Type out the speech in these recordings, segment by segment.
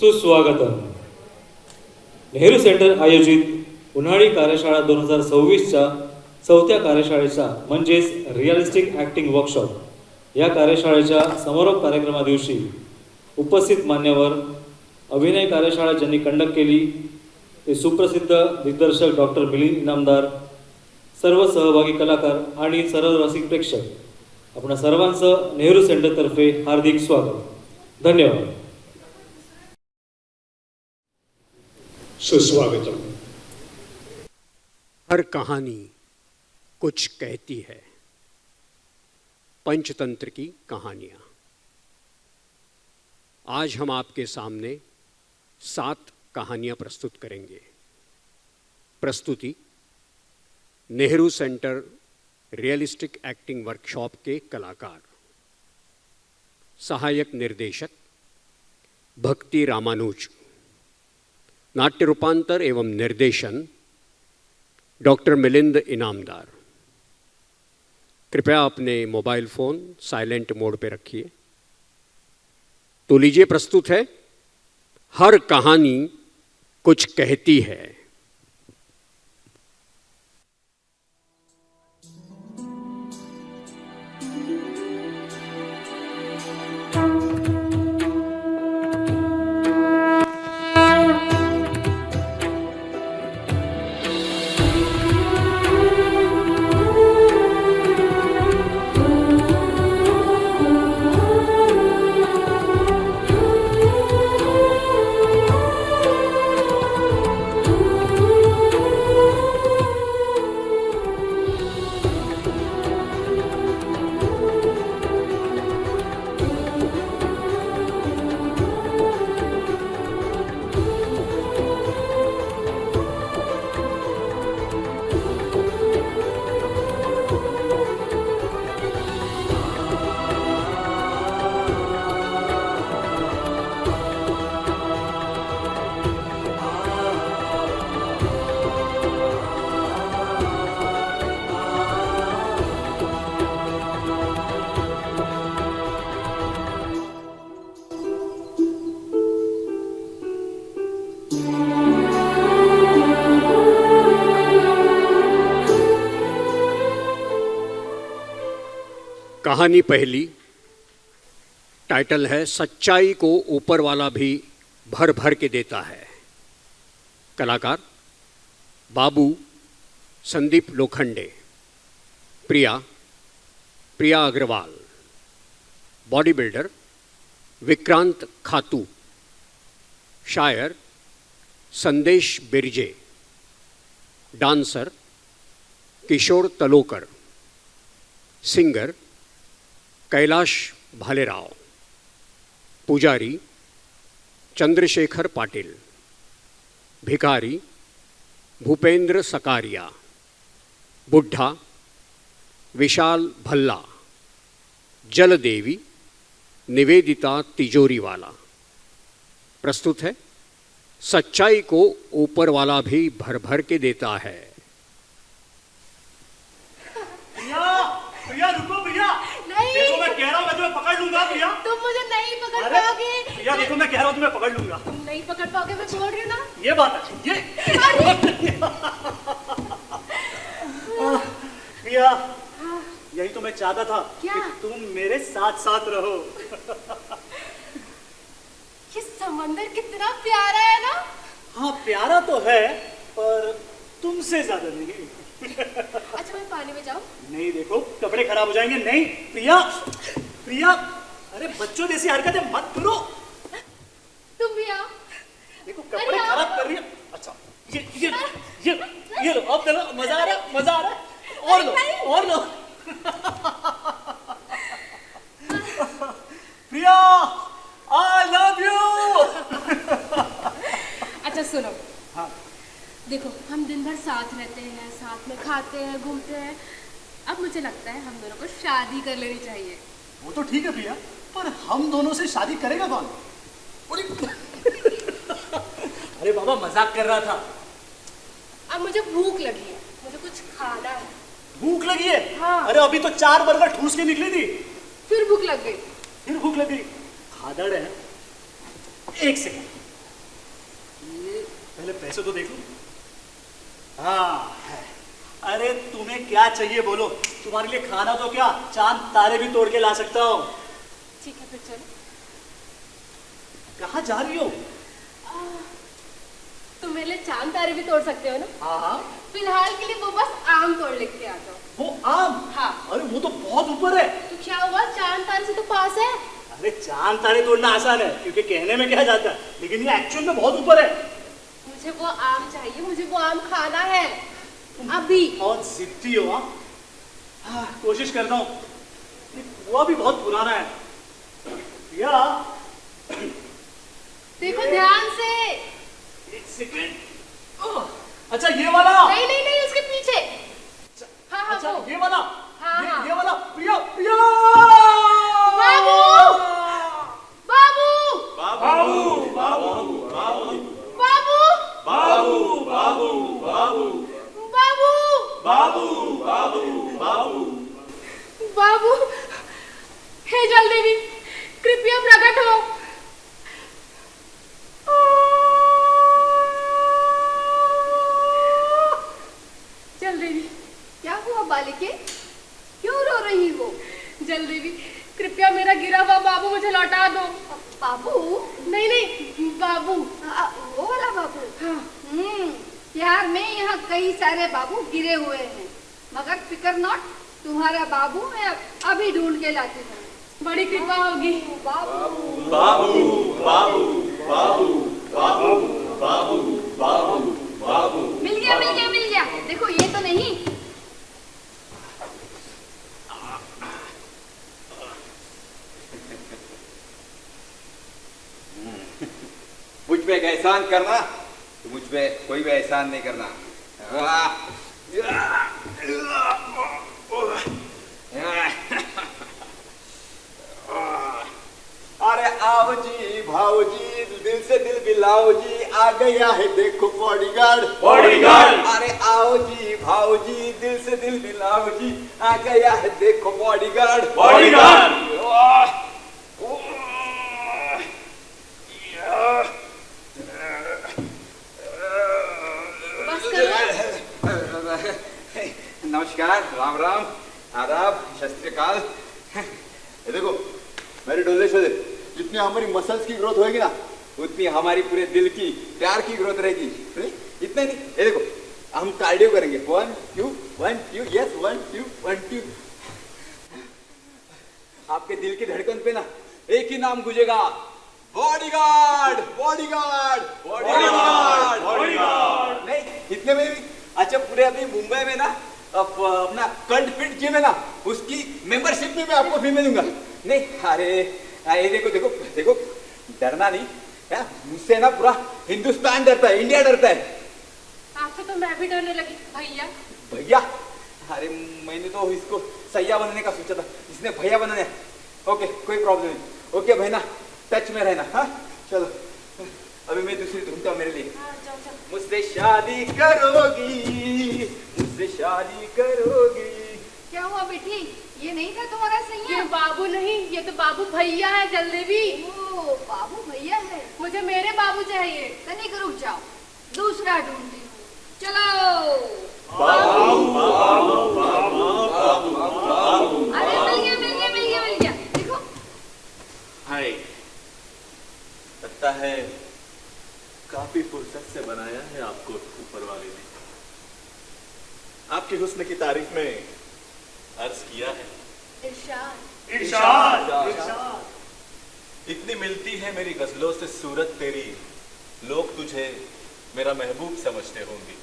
सुस्वागतम. नेहरू सेंटर आयोजित उन्हाळी कार्यशाळा 2026च्या चौथ्या कार्यशाळेच्या म्हणजेच रिअलिस्टिक ॲक्टिंग वर्कशॉप या कार्यशाळेच्या समारोप कार्यक्रमादिवशी उपस्थित मान्यवर, अभिनय कार्यशाळा ज्यांनी कंडक्ट केली ते सुप्रसिद्ध दिग्दर्शक डॉक्टर मिलिंद इनामदार, सर्व सहभागी कलाकार आणि सर्व रसिक प्रेक्षक, आपणा सर्वांचं नेहरू सेंटरतर्फे हार्दिक स्वागत. धन्यवाद. सुस्वागतम. हर कहानी कुछ कहती है. पंचतंत्र की कहानियां. आज हम आपके सामने 7 कहानियां प्रस्तुत करेंगे. प्रस्तुति Nehru centre realistic acting workshop के कलाकार. सहायक निर्देशक भक्ति रामानुज. नाट्य रूपांतर एवं निर्देशन डॉक्टर मिलिंद इनामदार. कृपया अपने मोबाइल फ़ोन साइलेंट मोड पे रखिए. तो लीजिए, प्रस्तुत है हर कहानी कुछ कहती है. कहानी पहली. टाइटल है सच्चाई को ऊपर वाला भी भर भर के देता है. कलाकार बाबू संदीप लोखंडे. प्रिया अग्रवाल. बॉडी बिल्डर विक्रांत खातू. शायर संदेश बिरजे. डांसर किशोर तलोकर. सिंगर कैलाश भालेराव. पुजारी चंद्रशेखर पाटिल. भिकारी भूपेंद्र सकारिया. बुढ़ा विशाल भल्ला. जलदेवी निवेदिता तिजोरीवाला. प्रस्तुत है सच्चाई को ऊपर वाला भी भर भर के देता है. प्रिया रुको. प्रिया नहीं, देखो मैं कह रहा हूँ, मैं तुम्हें पकड़ लूंगा. प्रिया तुम मुझे नहीं पकड़ अरे, पाओगे. प्रिया देखो मैं कह रहा हूँ, तुम्हें पकड़ लूंगा. तुम नहीं पकड़ पाओगे, मैं बोल रही हूँ ना. ये बात है. ये प्रिया, यही तो मैं चाहता था क्या? कि तुम मेरे साथ साथ रहो. ये समंदर कितना प्यारा है ना. हाँ प्यारा तो है, पर तुमसे ज्यादा नहीं. अच्छा मैं पानी में जाऊँ. नहीं देखो, कपड़े खराब हो जाएंगे. नहीं प्रिया, प्रिया, अरे बच्चों जैसी हरकतें मत करो. तुम भी आओ. देखो कपड़े खराब कर रही है. अच्छा ये लो. अब देखो मजा आ रहा है. और लो. प्रिया, आई लव यू. अच्छा सुनो. हाँ. देखो हम दिन भर साथ रहते हैं, साथ में खाते हैं, घूमते हैं. अब मुझे लगता है हम दोनों को शादी कर लेनी चाहिए. वो तो ठीक है प्रिया, पर हम दोनों से शादी करेगा कौन? अरे बाबा मजाक कर रहा था. अब मुझे भूख लगी है, मुझे कुछ खाना है. भूख लगी है? हाँ. अरे अभी तो 4 बर्गर ठूस के निकली थी. फिर भूख लग गई. फिर भूख लगी. खादड़ है. एक सेकंड. पहले पैसे तो देख लूं। हाँ है। अरे तुम्हें क्या चाहिए बोलो, तुम्हारे लिए खाना तो क्या चांद तारे भी तोड़ के ला सकता हूँ। ठीक है फिर चलो। कहाँ जा रही हो? तुम मेरे लिए चांद तारे भी तोड़ सकते हो ना। हाँ हाँ। फिलहाल के लिए वो बस आम तोड़ लेके आ जाओ। वो आम? हाँ। अरे वो तो बहुत ऊपर है। तो क्या हुआ, चांद तारे से तो पास है। अरे चांद तारे तोड़ना आसान है क्योंकि कहने में क्या जाता है, लेकिन ये एक्चुअल में बहुत ऊपर है। मुझे वो आम चाहिए, मुझे वो आम खाना है अभी। बहुत जिद्दी हो। हाँ कोशिश करता हूँ। ये कुआं भी बहुत पुराना है। या देखो ध्यान से। एक सेकंड। अच्छा ये वाला। नहीं नहीं नहीं, उसके पीछे। हाँ हाँ अच्छा वो। ये वाला। हाँ, हाँ। ये वाला। प्रिया प्रिया। बाबू बाबू बाबू बाबू बाबू बाबू बाबू बाबू बाबू बाबू बाबू बाबू बाबू बाबू, हे जल देवी कृपया प्रकट हो। जल देवी। क्या हुआ बालिके, क्यों रो रही हो? जल देवी कृपया मेरा गिरा हुआ बाबू मुझे लौटा दो। बाबू? नहीं नहीं बाबू। वो वाला बाबू? हाँ। यार में यहाँ कई सारे बाबू गिरे हुए हैं, मगर फिकर नॉट, तुम्हारा बाबू मैं अभी ढूंढ के लाती हूँ। बड़ी कृपा होगी। बाबू बाबू बाबू बाबू बाबू बाबू बाबू बाबू मिल गया मिल गया मिल गया। देखो ये तो नहीं। मुझ पे एक एहसान करना तो मुझ पे कोई भी एहसान नहीं करना। अरे आओ जी भाओ जी, दिल से दिल मिलाओ जी, आ गया है देखो बॉडीगार्ड। बॉडीगार्ड। अरे आओ जी भाओ जी, दिल से दिल मिलाओ जी, आ गया है देखो बॉडीगार्ड। बॉडीगार्ड। बस करो। नमस्कार, राम राम, आदाब, शस्त्रकाल। ये देखो मेरे डोले शोले, जितनी हमारी मसल्स की ग्रोथ होगी ना, उतनी हमारी पूरे दिल की प्यार की ग्रोथ रहेगी। इतना नहीं, ये देखो हम कार्डियो करेंगे। 1 2 1 2, यस 1 2 1 2। आपके दिल की धड़कन पे ना एक ही नाम गूंजेगा, बॉडीगार्ड बॉडीगार्ड बॉडीगार्ड बॉडीगार्ड। नहीं इतने में भी। अच्छा पूरे अभी मुंबई में ना अपना कल्ट फिट जिम है ना, उसकी मेंबरशिप में मैं आपको फ्री में दूंगा। नहीं अरे ये देखो देखो देखो, डरना नहीं है मुझसे ना, पूरा हिंदुस्तान डरता है, इंडिया डरता है। आपसे तो मैं भी डरने लगी भैया। भैया? अरे मैंने तो इसको सैया बनने का सोचा था, इसने भैया बनाने। ओके कोई प्रॉब्लम नहीं। ओके बहना टच में रहना। हाँ चलो अभी मैं दूसरी ढूंढता हूँ मेरे लिए। हाँ, जाओ जाओ। मुझसे शादी करोगी, मुझसे शादी करोगी। क्या हुआ बेटी, ये नहीं था तुम्हारा ये सैया? बाबू नहीं, ये तो बाबू भैया है जल देवी। ओ बाबू भैया है। मुझे मेरे बाबू चाहिए। तनिक रुक जाओ, दूसरा ढूंढती हूँ। चलो। अरे मिल गया मिल गया मिल गया मिल गया। देखो हाय, लगता है काफी फुर्सत से बनाया है आपको ऊपर वाले ने। आपके हुस्न की तारीफ में अर्ज किया है। इरशाद। इरशाद। इतनी मिलती है मेरी गजलों से सूरत तेरी, लोग तुझे मेरा महबूब समझते होंगे।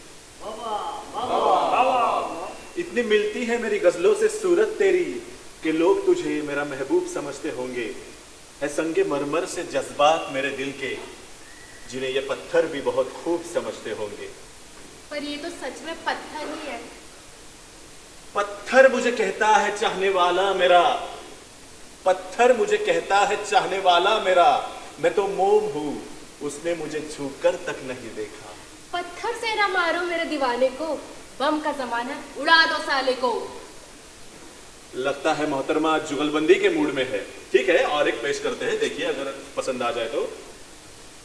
इतनी मिलती है मेरी गजलों से सूरत तेरी कि लोग तुझे मेरा महबूब समझते होंगे। है संगे मरमर से जज्बात मेरे दिल के, जिन्हें ये पत्थर भी बहुत खूब समझते होंगे। पर ये तो सच में पत्थर ही है। पत्थर मुझे कहता है चाहने वाला मेरा, पत्थर मुझे कहता है चाहने वाला मेरा, मैं तो मोम हूं, उसने मुझे छूकर तक नहीं देखा। पत्थर से ना मारो मेरे दीवाने को, बम का जमाना उड़ा दो साले को। लगता है मोहतरमा जुगलबंदी के मूड में है। ठीक है और एक पेश करते हैं, देखिए अगर पसंद आ जाए तो।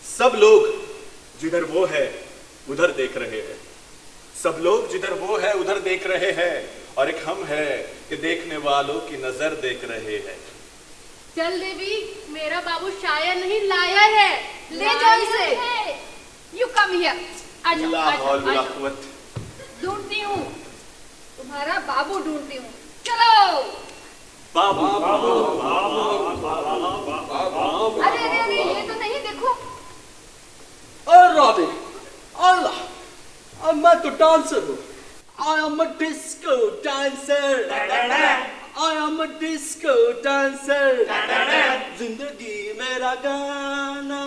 सब लोग जिधर वो है उधर देख रहे हैं, सब लोग जिधर वो है उधर देख रहे हैं, और एक हम है कि देखने वालों की नजर देख रहे हैं। चल देवी, मेरा बाबू शायर नहीं लायर है, ले जाओ इसे। यू कम हियर, आ जाओ ला आ जाओ हौल आ वला जाओ। कुव्वत। ढूंढती हूँ, तुम्हारा बाबू ढूंढती हूँ। चलो। बाबू अरे अरे अरे, ये तो नहीं, देखो। राधे, अल्लाह, अब मैं तो डांसर हूँ। I am a disco dancer. I am a disco dancer. जिंदगी मेरा गाना,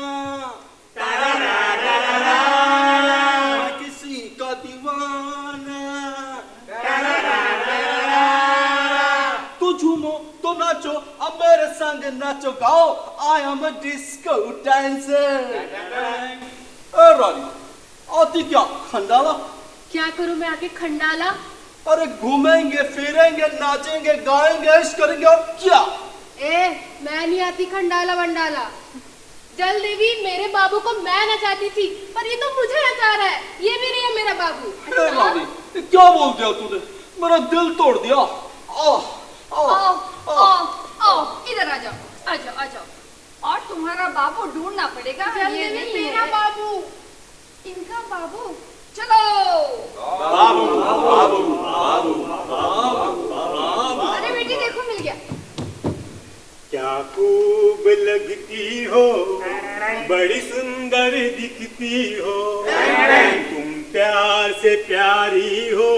मैं किसी का दीवाना। तू झूमो तो नाचो, अब मेरे संग नाचो गाओ। I am a disco dancer. रानी, आती क्या खंडाला? क्या करूं मैं आके खंडाला? अरे घूमेंगे फिरेंगे नाचेंगे गाएंगे ऐश करेंगे और क्या? ए, मैं नहीं आती खंडाला वंडाला। जल देवी, मेरे बाबू को मैं नचाती थी, पर ये तो मुझे नचा रहा है। ये भी नहीं है मेरा बाबू। हे रानी, ये क्या बोल दिया तूने? मेरा दिल तोड़ दिया। आओ आओ आओ, इधर आ जाओ आ जाओ आ जाओ। और तुम्हारा बाबू ढूंढना पड़ेगा। जल ये देवी, नहीं मेरा है। बाबू। इनका बाबू। चलो। अरे बेटी देखो, मिल गया। क्या खूब लगती हो, बड़ी सुंदर दिखती हो, तुम प्यार से प्यारी हो,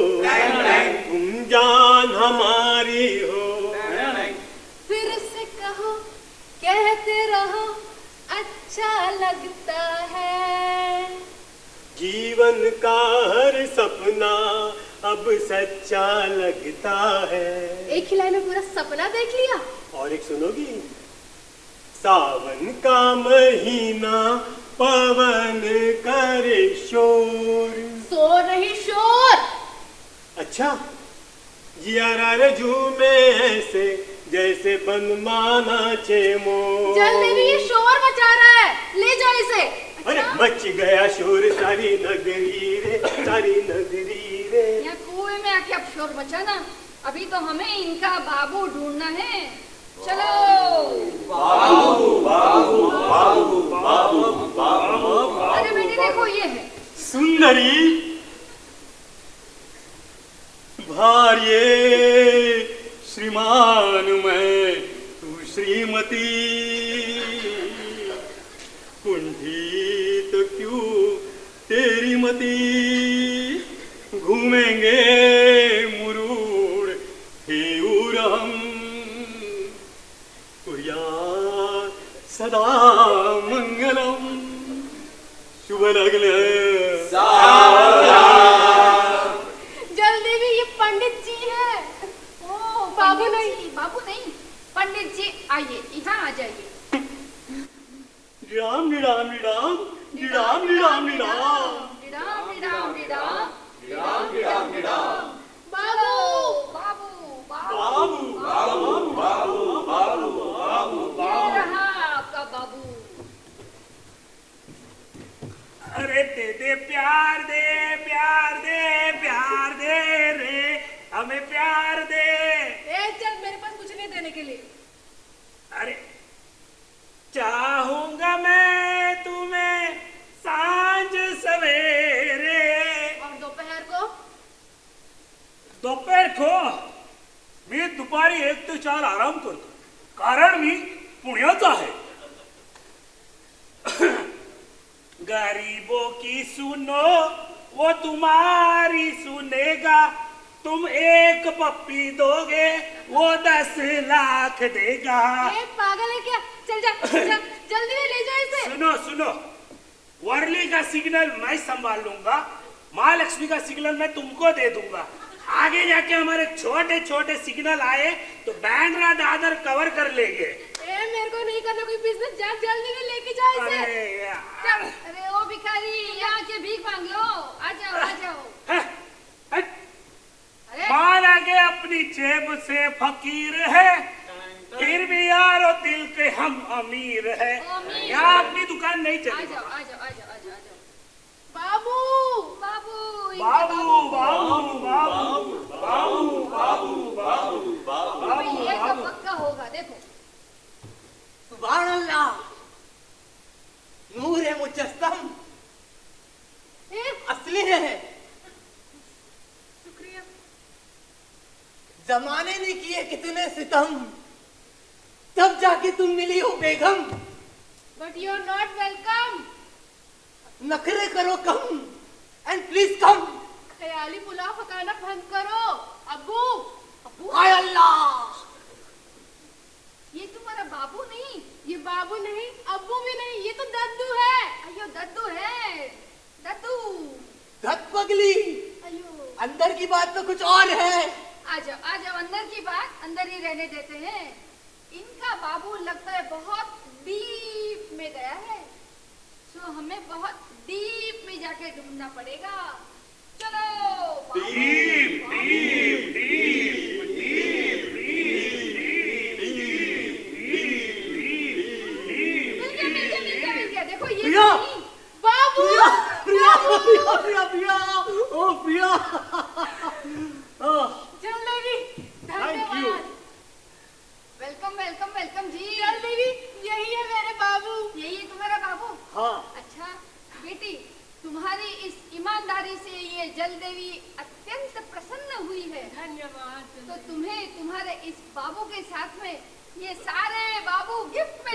तुम जान हमारी हो। फिर से कहो, कहते रहो, अच्छा लगता है। जीवन का हर सपना अब सच्चा लगता है। एक ही लाइन में पूरा सपना देख लिया। और एक सुनोगी? सावन का महीना, पवन करे शोर। शोर नहीं, शोर। अच्छा, जिया झूमे ऐसे जैसे बनमाना चेमो। जल देवी, ये शोर मचा रहा है, ले जाओ इसे। अरे मच गया शोर सारी नगरी रे, सारी नगरी रे। यहाँ कुएं में आके अब शोर मचाना। अभी तो हमें इनका बाबू ढूंढना है। चलो। अरे बेटी देखो, ये है। सुंदरी भार्ये श्रीमान मैं, तू श्रीमती, कुंठित क्यों तेरी मती, घूमेंगे मुरूड़ हेऊर हम, कुर्या सदा मंगलम, शुभ लग्न। जल देवी, ये पंडित जी है। ओ, बाबू पंडित नहीं। जी, बाबू नहीं, पंडित जी आइए, यहाँ आ जाइए। राम राम राम राम राम राम निडाम निडाम निडाम निडाम निडाम निडाम। बाबू, बाबू बाबू, ये रहा आपका बाबू। अरे दे दे प्यार दे, प्यार दे, प्यार दे रे, हमें प्यार दे। ए चल, मेरे पास कुछ नहीं देने के लिए। अरे चाहूंगा मैं तुम्हें सांझ सवेरे। और दोपहर को? दोपहर को मी दुपारी 1 ते 4 आराम करतो, कारण मी पुण्याचा आहे। गरीबों की सुनो वो तुम्हारी सुनेगा, तुम एक पप्पी दोगे वो 10 लाख देगा। ए पागल है क्या? चल जा, जा, जल्दी में ले जाओ इसे। सुनो सुनो, वर्ली का सिग्नल मैं संभाल लूंगा, महालक्ष्मी का सिग्नल मैं तुमको दे दूंगा। आगे जाके हमारे छोटे छोटे सिग्नल आए तो बैंड्रा दादर कवर कर लेंगे। ए मेरे को नहीं करना कोई बिजनेस, जा जल्दी में लेके जाओ इसे। अरे यार, अरे ओ भिखारी, यहाँ के भीख मांग लो। आ जाओ आ जाओ। हट, अरे माना के अपनी जेब से फकीर है, फिर भी यारो दिल के हम अमीर है। अमीर। यहाँ अपनी दुकान नहीं आ चलेगी। जाओ आ जाओ आ जाओ आ जाओ आ जाओ। बाबू बाबू इनके बाबू बाबू बाबू बाबू बाबू बाबू अभी ये तो पक्का होगा, देखो। सुभान अल्लाह, नूर है मुजस्सम, असली है। शुक्रिया। जमाने ने किए कितने सितम, तब जाके तुम मिली हो बेगम। But you are not welcome. नखरे करो कम एंड प्लीज कम। ख्याली पुलाव पकाना बंद करो। अब्बू अब्बू, हाय अल्लाह, ये तुम्हारा बाबू नहीं? ये बाबू नहीं, अब्बू भी नहीं, ये तो दद्दू है। अयो दद्दू है, दद्दू। धत पगली, अयो अंदर की बात तो कुछ और है। आ जाओ, अंदर की बात अंदर ही रहने देते हैं। इनका बाबू लगता है बहुत डीप में गया है, तो हमें बहुत डीप में जाके ढूंढना पड़ेगा। चलो डीप डीप डीप डीप मिल गया, देखो ये प्रिया! नहीं। बाबू प्रिया प्रिया प्रिया प्रिया, ओ प्रिया। जल्दी, Thank you. धन्यवाद। वेलकम वेलकम वेलकम जी। जल्दी, यही है मेरे बाबू। यही है तुम्हारा बाबू? हाँ, अच्छा बेटी, तुम्हारी इस ईमानदारी से ये जल देवी अत्यंत प्रसन्न हुई है। धन्यवाद। तो तुम्हें तुम्हारे इस बाबू के साथ में ये सारे बाबू गिफ्ट में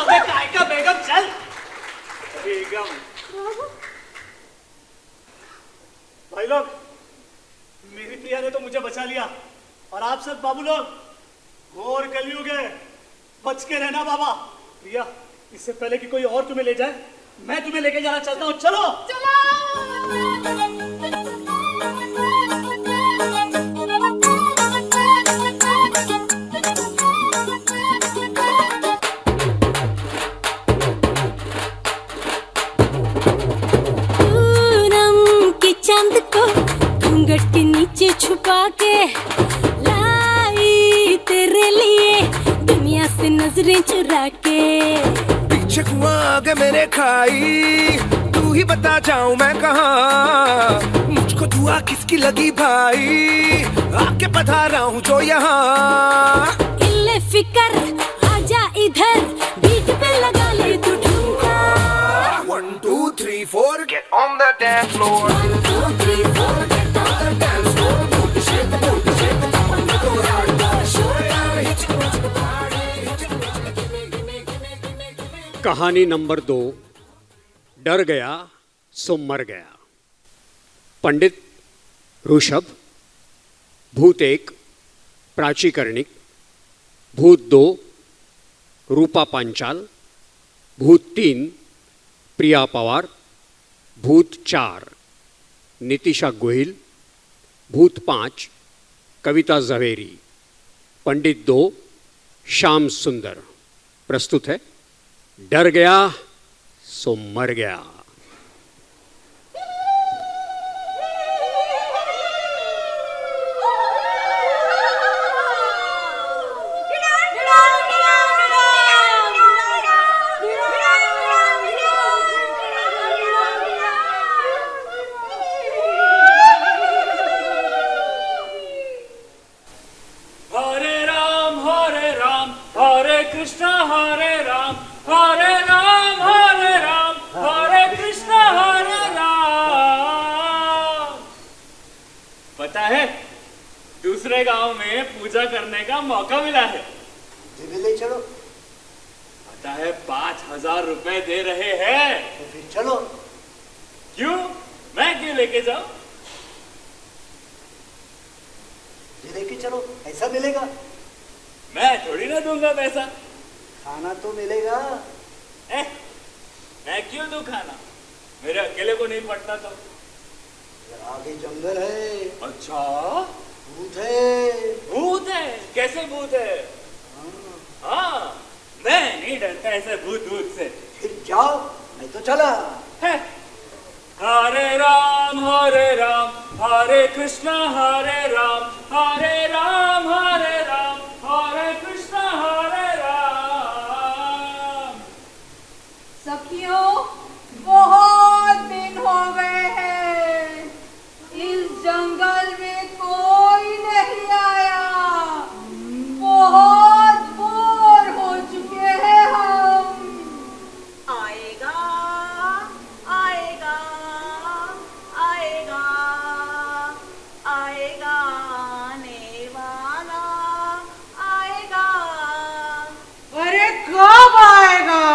अबे काय का बेगम, चल। बेगम। भाई लोग, मेरी प्रिया ने तो मुझे बचा लिया, और आप सब बाबू लोग घोर कलयुग है, बच के रहना बाबा। प्रिया, इससे पहले कि कोई और तुम्हें ले जाए, मैं तुम्हें लेके जाना चाहता हूँ। चलो पूनम के चांद को घूंघट के नीचे छुपा के लाई तेरे लिए दुनिया से नजरें चुरा के। पीछे कुआं आगे मैंने खाई, तू ही बता जाऊं मैं कहाँ। मुझको दुआ किसकी लगी भाई, आके बता रहा हूँ जो यहाँ। इल्ले फिकर आजा इधर, बीट पे लगा ले तू ठुमका। 1 2 3 4 get on the dance floor. 1 2 3 4 get on the dance floor. Booty shake, booty shake, up and go hard. Sure, hit you to the party, hit you to the gimme. कहानी नंबर 2, डर गया सो मर गया। पंडित ऋषभ, भूत 1 प्राची कर्णिक, भूत 2 रूपा पांचाल, भूत 3 प्रिया पवार, भूत 4 नितिशा गोहिल, भूत 5 कविता जवेरी, पंडित 2 श्याम सुंदर। प्रस्तुत है डर गया सो मर गया। हरे कृष्ण हरे राम हरे राम हरे कृष्ण हरे राम। पता है, दूसरे गांव में पूजा करने का मौका मिला है। ले चलो। पता है 5,000 रुपए दे रहे हैं। तो फिर चलो। क्यों? मैं क्यों लेके जाऊं? ये लेके चलो, ऐसा मिलेगा। मैं थोड़ी ना दूंगा पैसा। खाना तो मिलेगा। मैं क्यों दूं खाना? मेरे अकेले को नहीं पड़ता तो। आगे जंगल है। अच्छा, भूत है। भूत है? कैसे भूत है? हाँ, मैं नहीं डरता ऐसे भूत भूत से। फिर जाओ, मैं तो चला। है। हरे राम हरे कृष्णा हरे राम हरे राम हरे राम हरे कृष्णा हरे राम। सखियों, बहुत दिन हो गए हैं, इस जंगल में कोई नहीं आया, बहुत बोर हो चुके हैं हम। आएगा आएगा आएगा आएगा आने वाला आएगा। अरे कब आएगा?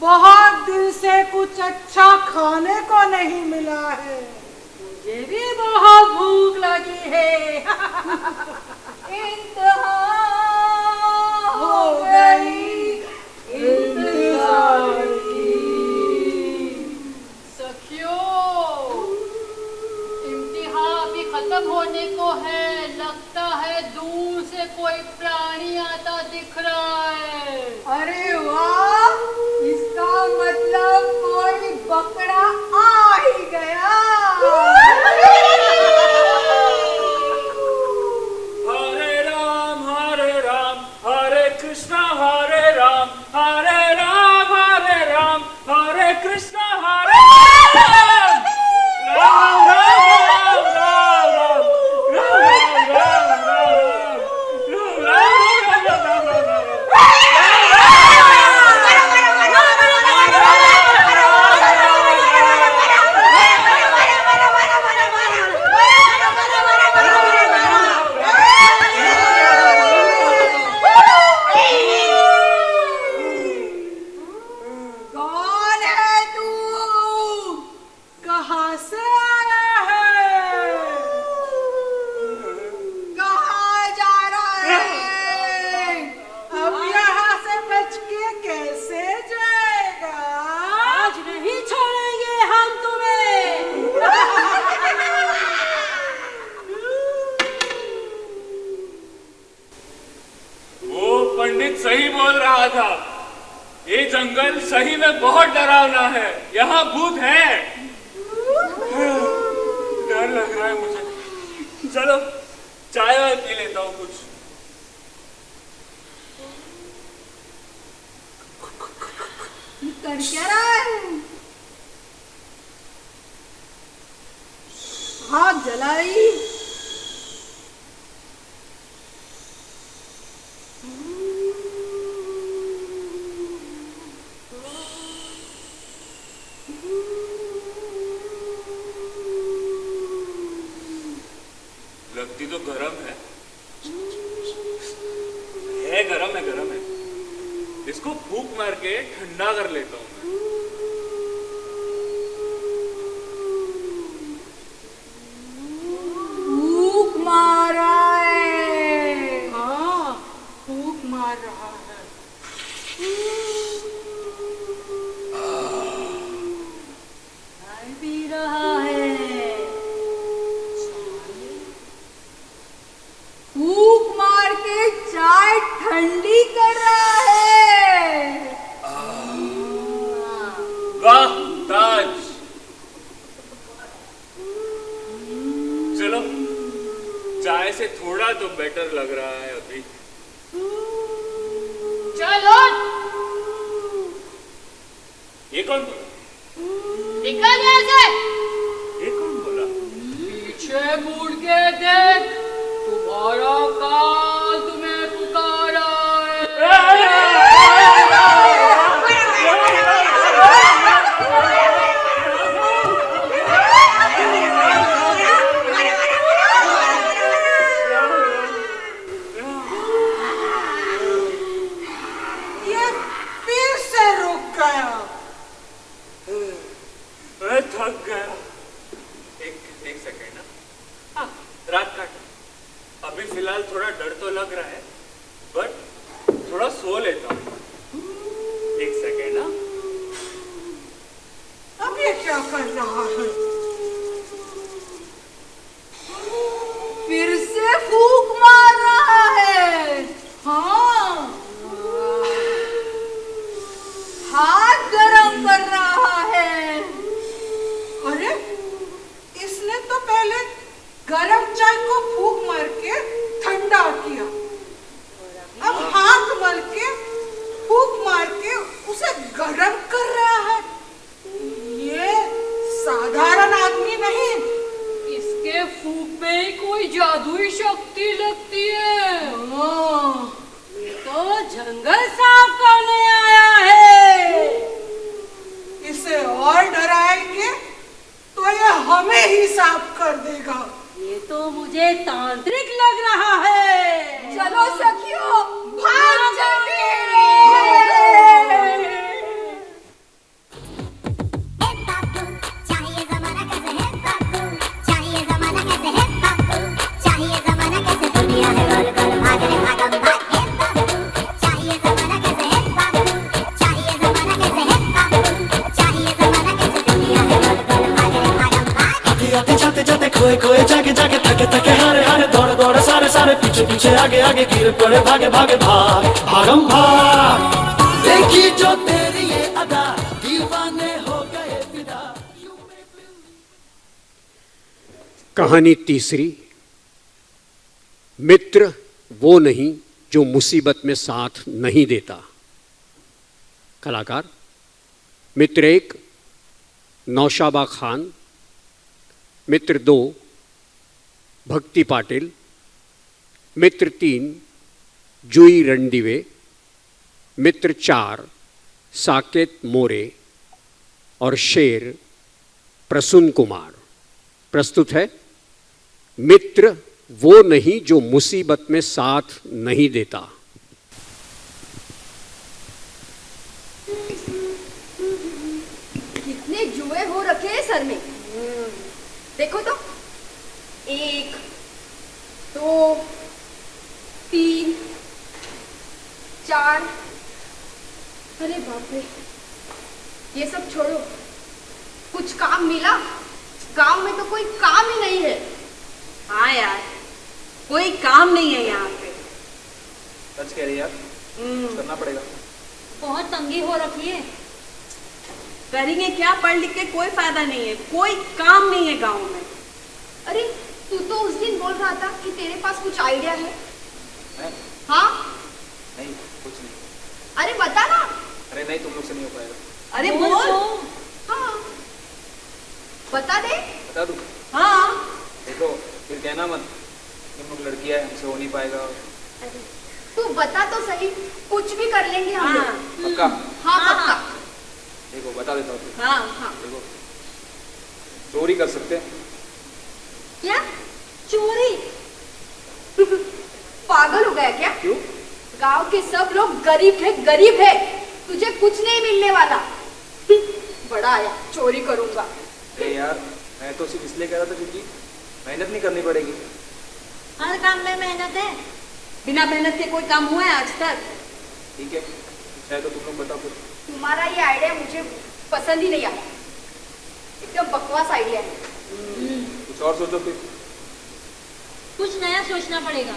बहुत दिन से कुछ अच्छा खाने को नहीं मिला है। मुझे भी बहुत भूख लगी है। इंतहा हो गई इंतजार की। सखियों, इम्तिहान भी खत्म होने को है। लगता है दूर से कोई प्राणी आता दिख रहा है। अरे वाह, इसका मतलब कोई बकरा आ ही गया। हरे राम हरे कृष्णा हरे राम हरे राम हरे कृष्णा हरे राम। राम राम राम राम राम कौन है तू? कहाँ से आया है? कहाँ जा रहा है? अब यहाँ से बच के कैसे जाएगा? आज नहीं छोड़ेंगे हम तुम्हें। वो पंडित सही बोल रहा था, ये जंगल सही में बहुत डरावना है, यहाँ भूत है। डर लग रहा है मुझे। चलो चाय वाय पी लेता हूँ कुछ। कर क्या रहा है? हाथ जलाई। लगती तो गरम है, गरम है। इसको फूंक मार के ठंडा कर लेता हूँ मैं। फूंक मार रहा है। हाँ, फूंक मार रहा है। चाय पी रहा है। फूंक मार के चाय ठंडी कर रहा है। वाह ताज। चलो चाय से थोड़ा तो बेटर लग रहा है अभी। चलो ये कौन बोला? निकल यहाँ से। ये कौन बोला? पीछे मुड़ के देख, तुम्हारा काल तुम्हें पुकारा है। ये फिर से रुक गया। मैं थक गया। एक सेकेंड ना। हाँ, रात काट। अभी फिलहाल थोड़ा डर तो लग रहा है, बट थोड़ा सो लेता हूँ। एक सेकेंड ना। अब ये क्या कर रहा है? फिर से फूंक मार रहा है। हाँ, हाथ गरम कर रहा है। अरे, इसने नहीं? इसके फूंक में कोई जादुई शक्ति लगती है। ये तो जंगल साफ करने आया है। इसे और डराएंगे तो ये हमें ही साफ कर देगा। ये तो मुझे तांत्रिक लग रहा है। चलो सखियों, भाग जल्दी। जाते जाते खोए खोए जागे जागे थके थके हारे हारे दौड़े दौड़े सारे सारे पीछे पीछे आगे आगे गिर पड़े भागे भागे भाग भागम भाग। देखी जो तेरी ये अदा दीवाने हो गए फिदा। कहानी तीसरी, मित्र वो नहीं जो मुसीबत में साथ नहीं देता। कलाकार मित्र 1 नौशाबा खान, मित्र 2 भक्ति पाटिल, मित्र 3 जुई रणदिवे, मित्र 4 साकेत मोरे और शेर प्रसून कुमार। प्रस्तुत है मित्र वो नहीं जो मुसीबत में साथ नहीं देता। कितने जुए हो रखे हैं सर में। देखो तो, 1 2 3 4। अरे बाप रे, ये सब छोड़ो, कुछ काम मिला? गांव में तो कोई काम ही नहीं है। हाँ यार, कोई काम नहीं है यहाँ पे। सच कह रही यार, करना पड़ेगा। बहुत तंगी हो रखी है। करेंगे क्या? पढ़ लिख के कोई फायदा नहीं है, कोई काम नहीं है गांव में। अरे तू तो उस दिन बोल रहा था कि तेरे पास कुछ आइडिया है। मैं? हाँ? नहीं, कुछ नहीं। अरे बता ना। अरे नहीं, तुम लोग से नहीं हो पाएगा। अरे बोल। हाँ बता दे। बता दूं? हाँ देखो, फिर कहना मत तुम लोग लड़की है, हमसे हो नहीं पाएगा। अरे तू बता तो सही, कुछ भी कर लेंगे हम लोग। पक्का? हाँ पक्का। देखो बता देता हूँ। हाँ हाँ। देखो, चोरी कर सकते हैं। क्या चोरी? पागल हो गया क्या? क्यों? गांव के सब लोग गरीब है, गरीब है, तुझे कुछ नहीं मिलने वाला। बड़ा आया, चोरी करूंगा। अरे यार, मैं तो सिर्फ इसलिए कह रहा था क्योंकि मेहनत नहीं करनी पड़ेगी। हर काम में मेहनत है। बिना मेहनत के कोई काम हुआ है आज तक? ठीक है, चाहे तो तुम लोग बताओ फिर। तुम्हारा ये आइडिया मुझे पसंद ही नहीं आया, एकदम बकवास आइडिया है। कुछ और सोचो फिर। कुछ नया सोचना पड़ेगा।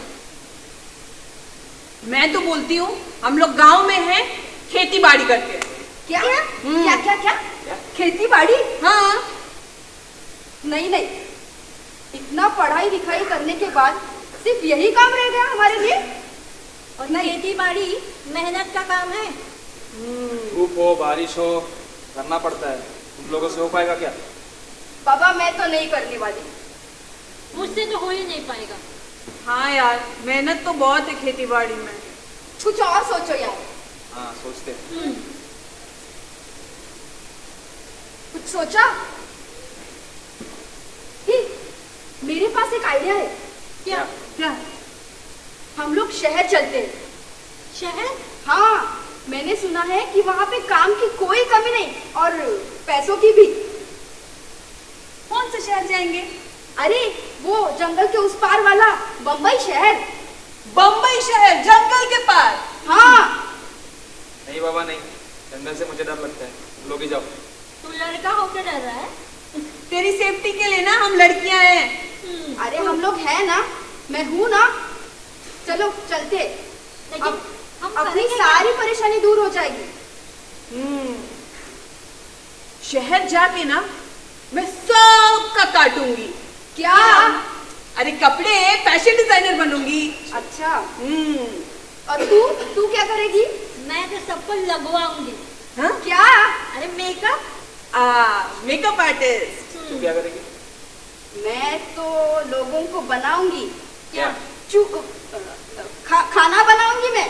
मैं तो बोलती हूँ हम लोग गांव में हैं, खेती बाड़ी करते हैं। क्या क्या क्या क्या? खेती बाड़ी? हाँ। नहीं नहीं, इतना पढ़ाई लिखाई करने के बाद सिर्फ यही काम रह गया हमारे लिए? और खेती बाड़ी मेहनत का काम है। धूप हो बारिश हो करना पड़ता है। तुम लोगों से हो पाएगा क्या? बाबा मैं तो नहीं करने वाली। मुझसे तो हो ही नहीं पाएगा। हाँ यार, मेहनत तो बहुत है खेती बाड़ी में। कुछ और सोचो यार। हाँ सोचते हैं। कुछ सोचा? मेरे पास एक आइडिया है। क्या? क्या? हम लोग शहर चलते हैं। शहर? हाँ, मैंने सुना है कि वहाँ पे काम की कोई कमी नहीं और पैसों की भी। कौन से शहर जाएंगे? अरे वो जंगल के उस पार वाला बम्बई शहर। बम्बई शहर जंगल के पार? हाँ। नहीं बाबा नहीं, जंगल से मुझे डर लगता है। तुम लोग ही जाओ। तू लड़का होकर डर रहा है? तेरी सेफ्टी के लिए ना, हम लड़कियां हैं। अरे हम लोग हैं ना, मैं हूँ ना। चलो चलते। लेकिन हम अपनी सारी परेशानी दूर हो जाएगी। शहर जाके ना मैं सबका काटूंगी। क्या? अरे कपड़े, फैशन डिजाइनर बनूंगी। अच्छा। और तू क्या करेगी? मैं तो सबको लगवाऊंगी। हाँ? क्या? अरे मेकअप। Makeup artist. तू क्या करेगी? मैं तो लोगों को बनाऊंगी क्या खाना बनाऊंगी मैं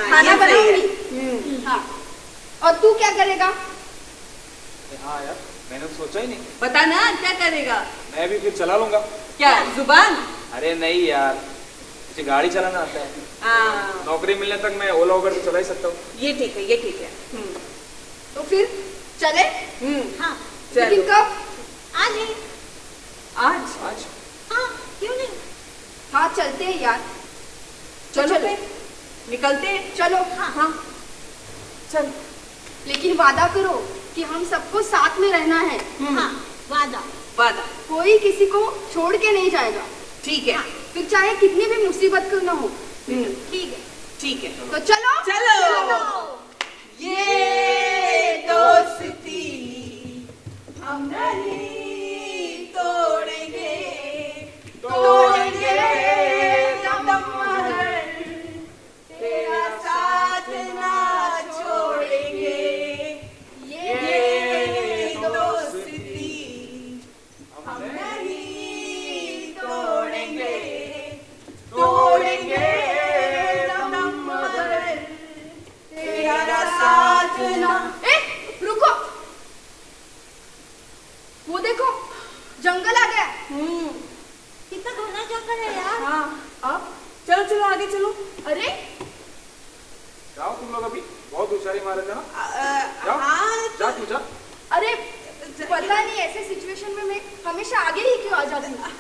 खाना बनाऊंगी हाँ। और तू क्या करेगा? हाँ यार मैंने तो सोचा ही नहीं। बता ना क्या करेगा? मैं भी फिर चला लूंगा। क्या जुबान? अरे नहीं यार, मुझे गाड़ी चलाना आता है। नौकरी मिलने तक मैं ओला उबर तो चला ही सकता हूँ। ये ठीक है, ये ठीक है। तो फिर चले? हाँ लेकिन कब? आज ही। आज? आज? हाँ क्यों नहीं? हाँ चलते हैं यार। चलो फिर निकलते हैं। चलो। हाँ चल। लेकिन वादा करो कि हम सबको साथ में रहना है। हाँ वादा। वादा। कोई किसी को छोड़ के नहीं जाएगा। ठीक है। फिर चाहे कितनी भी मुसीबत क्यों ना हो। ठीक है। ठीक है तो चलो चलो। ये दोस्ती हम नहीं तोड़ेंगे, तोड़ेंगे दम मगर तेरा साथ ना छोड़ेंगे। ये दोस्ती हम नहीं तोड़ेंगे, तोड़ेंगे दम मगर तेरा साथ ना। रुको, वो देखो जंगल आ गया। कितना घना जंगल है यार। हाँ अब चलो चलो आगे चलो। अरे जाओ तुम लोग अभी, बहुत होशियारी मारे थे ना। जाओ जा तू जा। अरे पता नहीं ऐसे सिचुएशन में मैं हमेशा आगे ही क्यों आ जाती हूँ।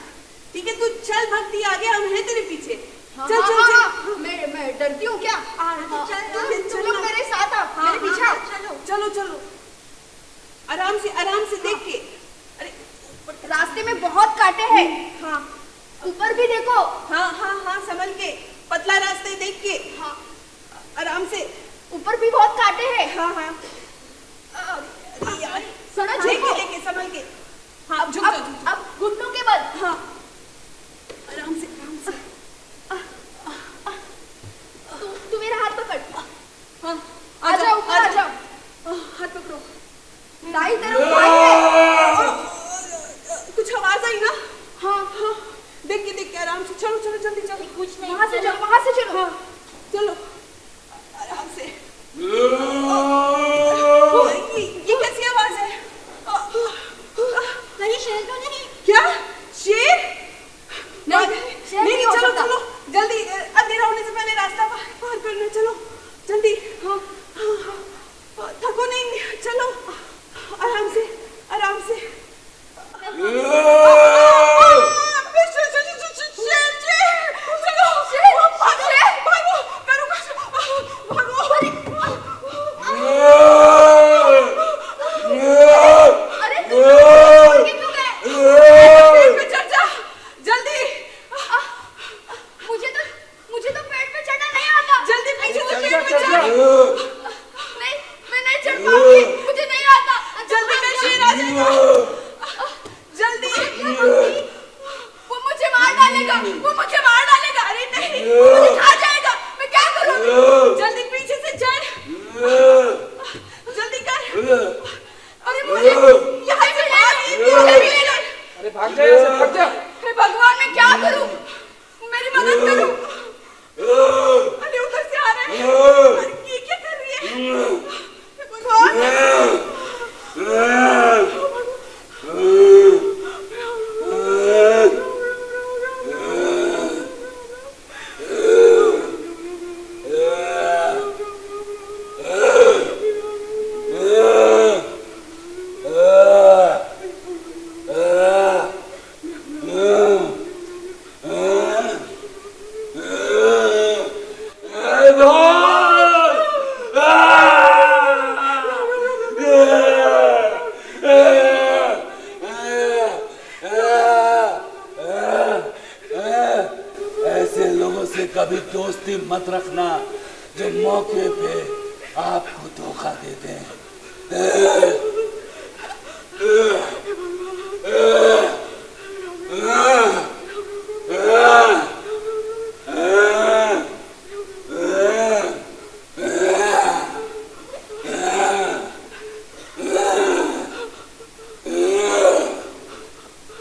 ठीक है तू चल भक्ति, आगे हम हैं तेरे पीछे। हाँ, चल हाँ, चल हाँ, चल। मैं डरती हूँ क्या? तुम लोग मेरे साथ आओ, मेरे पीछे आओ। चलो चलो आराम से देख के। अरे रास्ते में बहुत कांटे हैं। हाँ ऊपर भी देखो। हाँ हाँ हाँ संभल के, पतला रास्ते देख के। हाँ आराम से। ऊपर भी बहुत कांटे हैं। हाँ हाँ अरे यार देख के लेके संभल के। हाँ झुक जा, झुक जा। अब घुटनों के बल। हाँ आराम से आराम से। तू मेरा हाथ पकड़। हाँ आ जाओ ऊपर आ जाओ। हाथ पकड़ो। दाई तरफ भाई है। कुछ आवाज आई ना? हाँ हाँ देख के आराम से। चलो चलो जल्दी चलो। कुछ नहीं। वहाँ से चलो, वहाँ से चलो। हाँ चलो आराम से। ये कैसी आवाज है? कहीं शेर तो नहीं? क्या शेर? शेर नहीं हो चलो सकता। चलो जल्दी, अंधेरा होने से पहले रास्ता पार करना। चलो जल्दी। हाँ थको नहीं, चलो आराम से आराम से। मुझे तो पेड़ पे चढ़ना नहीं आता। जल्दी पीछे से पेड़ पे चढ़। नहीं मैं नहीं चढ़ पाऊंगी, मुझे नहीं आता। जल्दी कर शेर आ जाएगा। जल्दी। वो मुझे मार डालेगा, वो मुझे मार डालेगा। अरे नहीं, वो मुझे खा जाएगा, मैं क्या करूं? जल्दी पीछे से चढ़। जल्दी कर। अरे मुझे यहाँ से मुझे भी ले लो। अरे भाग जा यहाँ से, भाग जा। हे भगवान मैं क्या करूं? मेरी मदद करो। अरे उधर से आ रहे हैं। अरे ये क्या कर रही है? भगवान। ऐसे लोगों से कभी दोस्ती मत रखना जो मौके पे आपको धोखा देते हैं।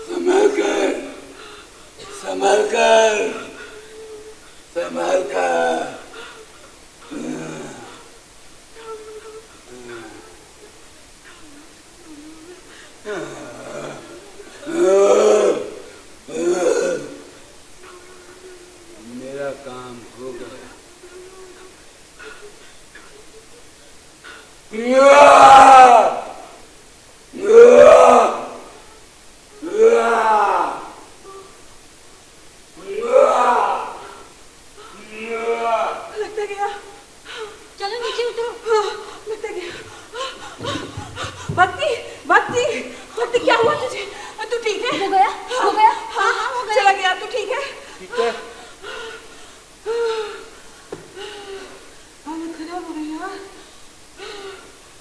संभल के संभाल कर, संभाल कर। मेरा काम हो गया। लगता गया। चलो नीचे उतरो। लगता गया। भक्ति, भक्ति, भक्ति क्या हुआ तुझे? तू ठीक है? हो गया? हो गया? हाँ हाँ हो गया। चला गया, तू ठीक है? ठीक है। हालत खराब हो गई यार।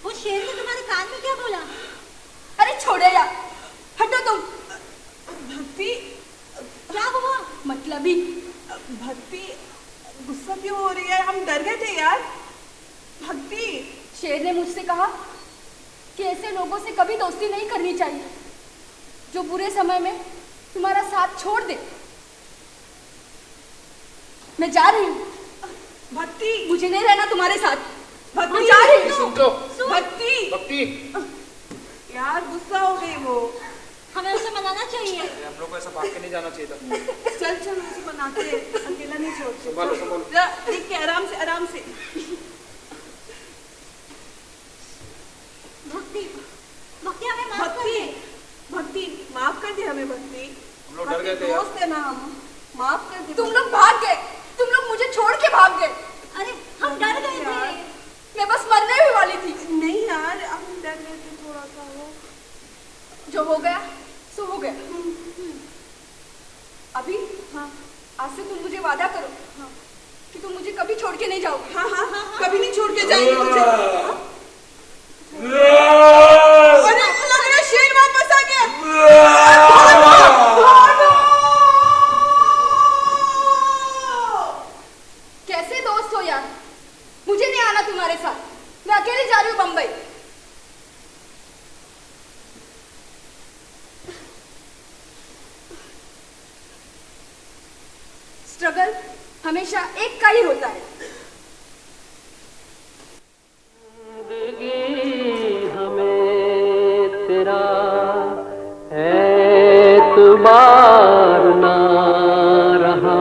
वो शेर ने तुम्हारे कान में क्या बोला? अरे छोड़ो यार, हटो तुम। भक्ति, क्या हुआ? मतलब ही भक्ति गुस्सा क्यों हो रही है? हम डर गए थे यार। भक्ति, शेर ने मुझसे कहा कि ऐसे लोगों से कभी दोस्ती नहीं करनी चाहिए जो बुरे समय में तुम्हारा साथ छोड़ दे। मैं जा रही हूँ। भक्ति, मुझे नहीं रहना तुम्हारे साथ। भक्ति, मैं जा रही हूँ। सुन लो। भक्ति, भक्ति, यार गुस्सा हो गई वो। हमें उसे मनाना चाहिए। हम लोग को ऐसा भाग के नहीं जाना चाहिए था। चल चल उसे मनाते हैं, अकेला नहीं छोड़ते। संभालो, संभालो। जा, देख के आराम से, आराम से। भक्ति, भक्ति हमें माफ कर भक्ति, दे। भक्ति माफ कर दे हमें। भक्ति, हम लोग डर गए थे यार। दोस्त है ना हम, माफ कर दे। तुम लोग भाग गए, तुम लोग मुझे छोड़ के भाग गए। अरे हम डर गए थे। मैं बस मरने भी वाली थी। नहीं यार, हम डर गए थे थोड़ा सा। वो जो हो गया सो हो गया। अभी हाँ, आज से तुम मुझे वादा करो कि तुम मुझे कभी छोड़ के नहीं जाओगी। हाँ हाँ हाँ, कभी नहीं छोड़ के जाएंगे तुझे। हाँ? अरे लग रहा है शेर वापस आ गया। कैसे दोस्त हो यार? मुझे नहीं आना तुम्हारे साथ। मैं अकेले जा रही हूँ बम्बई। स्ट्रगल हमेशा एक का ही होता है। हमें तेरा एतबार ना रहा,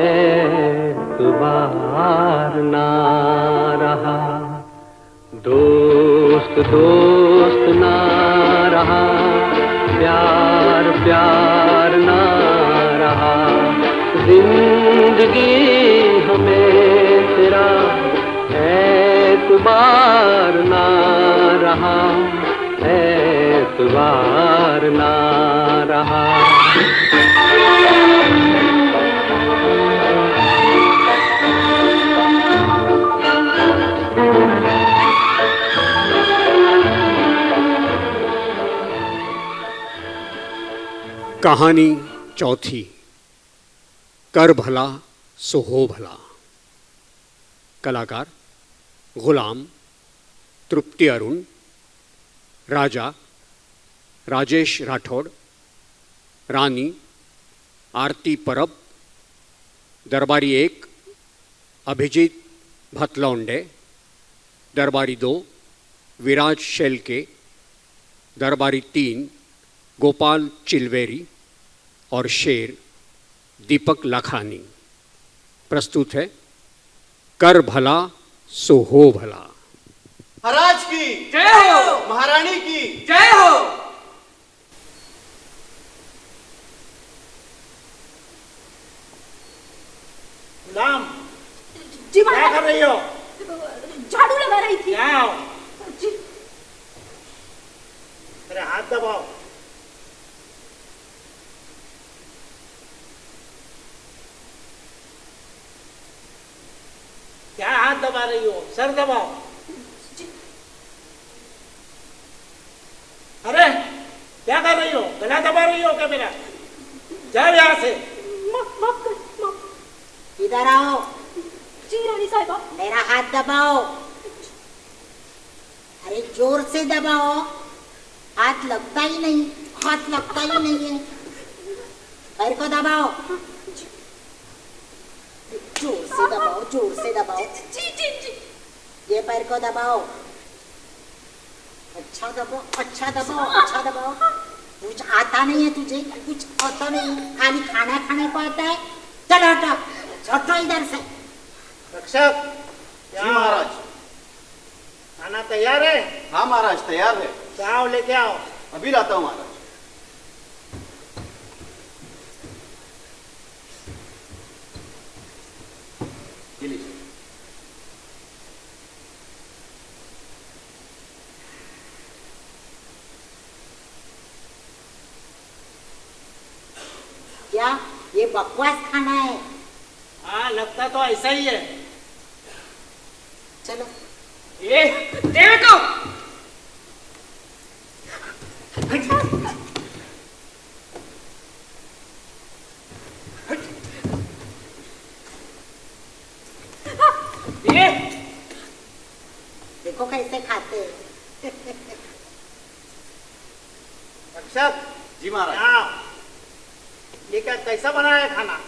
एतबार ना रहा, दोस्त दोस्त ना रहा, प्यार प्यार ना रहा, जिंदगी हमें तेरा एतबार ना रहा, एतबार ना रहा। कहानी चौथी, कर भला सो हो भला। कलाकार गुलाम, तृप्ति अरुण, राजा राजेश राठौड़, रानी आरती परब, दरबारी 1 अभिजीत भतलौंडे, दरबारी 2 विराज शेलके, दरबारी 3 गोपाल चिलवेरी और शेर दीपक लाखानी। प्रस्तुत है कर भला सो हो भला। महाराज की जय हो, महारानी की जय हो। गुलाम, जी क्या महाराज, कर रही हो? झाड़ू लगा रही थी। क्या हो? जी मेरे हाथ दबाओ। क्या हाथ दबा रही हो? सर दबाओ। अरे क्या कर रही हो? गला दबा रही हो क्या मेरा? जाओ यहाँ से। माफ कर, माफ। इधर आओ, जी रानी साहिबा। मेरा हाथ दबाओ। अरे जोर से दबाओ, हाथ लगता ही नहीं, हाथ लगता ही नहीं है। पैर को दबाओ, जोर से दबाओ। जी जी जी। ये पैर को दबाओ, अच्छा दबाओ। कुछ आता नहीं है तुझे, कुछ आता नहीं है, खाली खाना खाने को आता है। चलो हटो इधर से। रक्षक। जी महाराज। खाना तैयार है? हाँ महाराज तैयार है। जाओ लेके आओ। अभी लाता हूँ महाराज। ये लीजिए। क्या ये बकवास खाना है? हाँ लगता तो ऐसा ही है। चलो ये देखो। ये देखो कैसे खाते हैं। रक्षक। जी महाराज। हाँ ये क्या कैसा बनाया है खाना?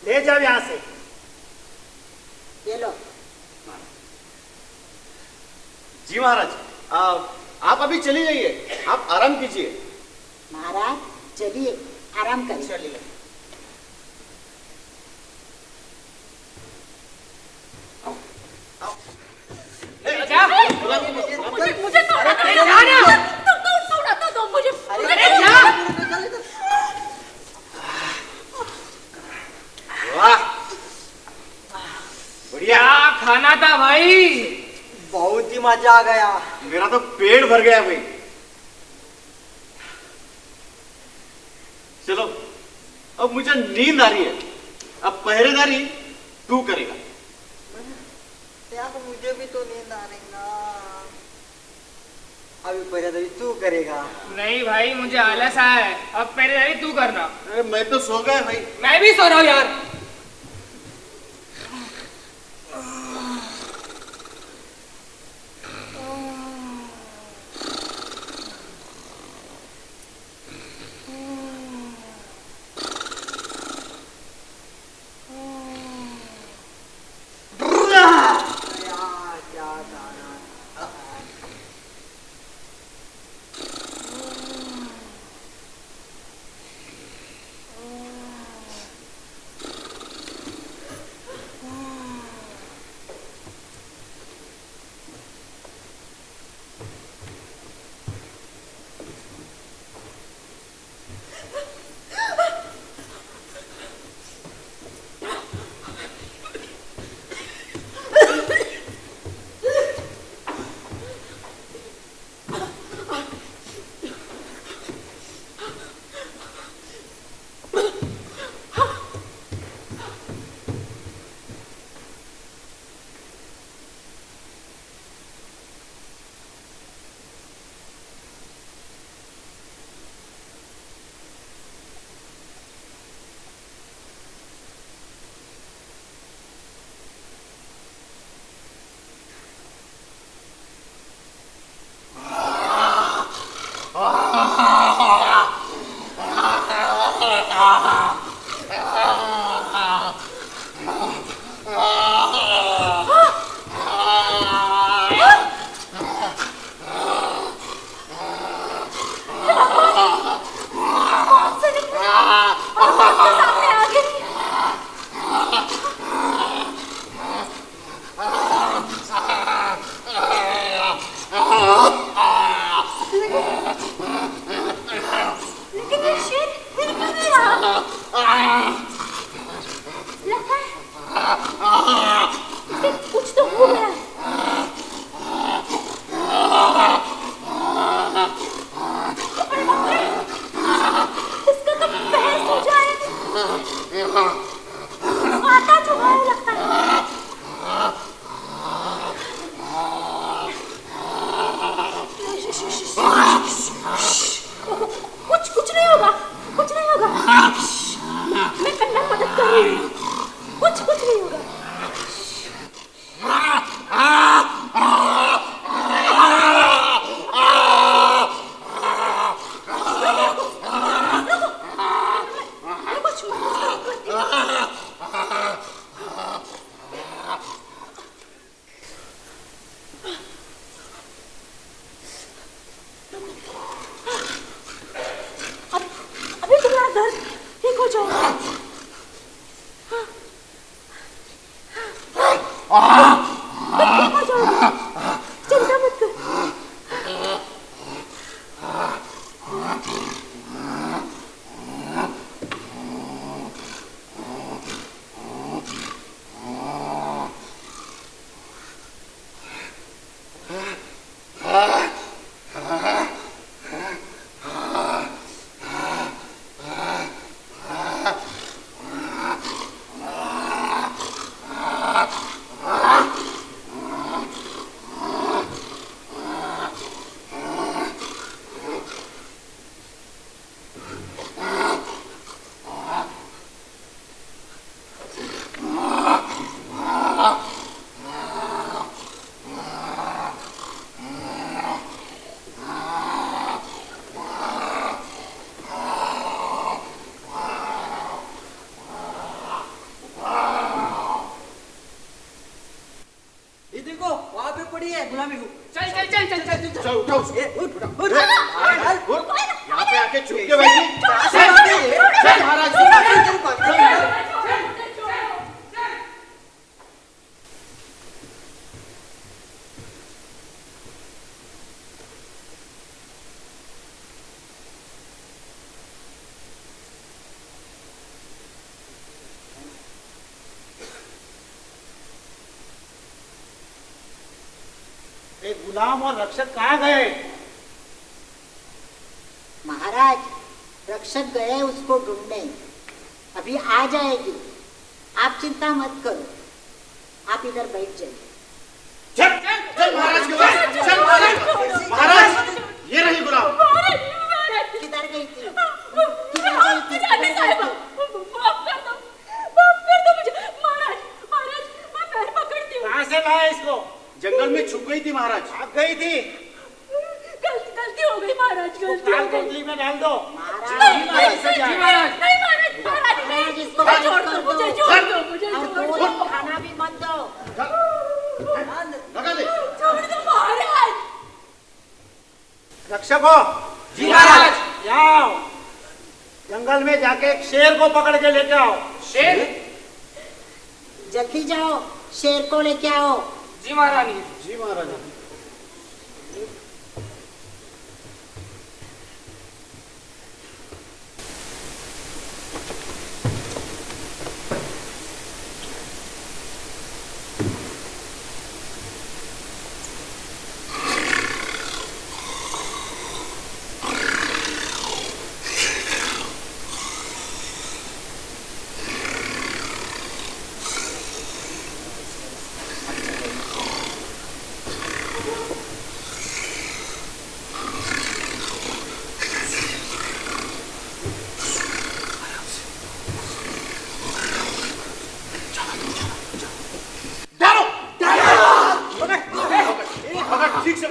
ले जाओ यहाँ से। ये लो। जी महाराज आप अभी चली जाइए, आप आराम कीजिए। महाराज चलिए आराम करिए। चलिए। मुझे थोड़ा तो मुझे। अरे वाह बढ़िया खाना था भाई, बहुत ही मजा आ गया। मेरा तो पेट भर गया भाई। चलो अब मुझे नींद आ रही है, अब पहरेदारी तू करेगा। यार मुझे भी तो नींद आ रही ना। अभी पहरेदारी तू करेगा। नहीं भाई मुझे आलस आया है, अब पहरेदारी तू करना। अरे मैं तो सो गया भाई। मैं भी सो रहा हूँ यार। लेकिन ये शेर हिल क्यों नहीं रहा? गुलामी हूँ। चल चल चल चल चल चल उठाओ उसको। उठ यहाँ पे आके चुप के बैठी। चल महाराज गुलाम और रक्षक कहाँ गए? महाराज, रक्षक गए उसको ढूंढने, अभी आ जाएगी, आप चिंता मत करो, आप इधर बैठ जाइए। चल चल महाराज के पास, चल महाराज, ये रही गुलाम। किधर गई थी? कहाँ से लाया इसको? जंगल में छुप गई थी महाराज। भाग गई थी। गलती हो गई महाराज, गलती हो गई। कोटली में डाल दो। नहीं महाराज, इसको छोड़ दो, मुझे छोड़ दो, मुझे छोड़ दो। खाना भी मत दो। लगा दे। छोड़ दो महाराज। रक्षक हो। जी महाराज। यहाँ आओ। जंगल में जाके एक शेर को पकड़ के लेके आओ। शेर? जल्दी जाओ, शेर को लेके आओ। जी महारानी। जी महाराज। ठीक से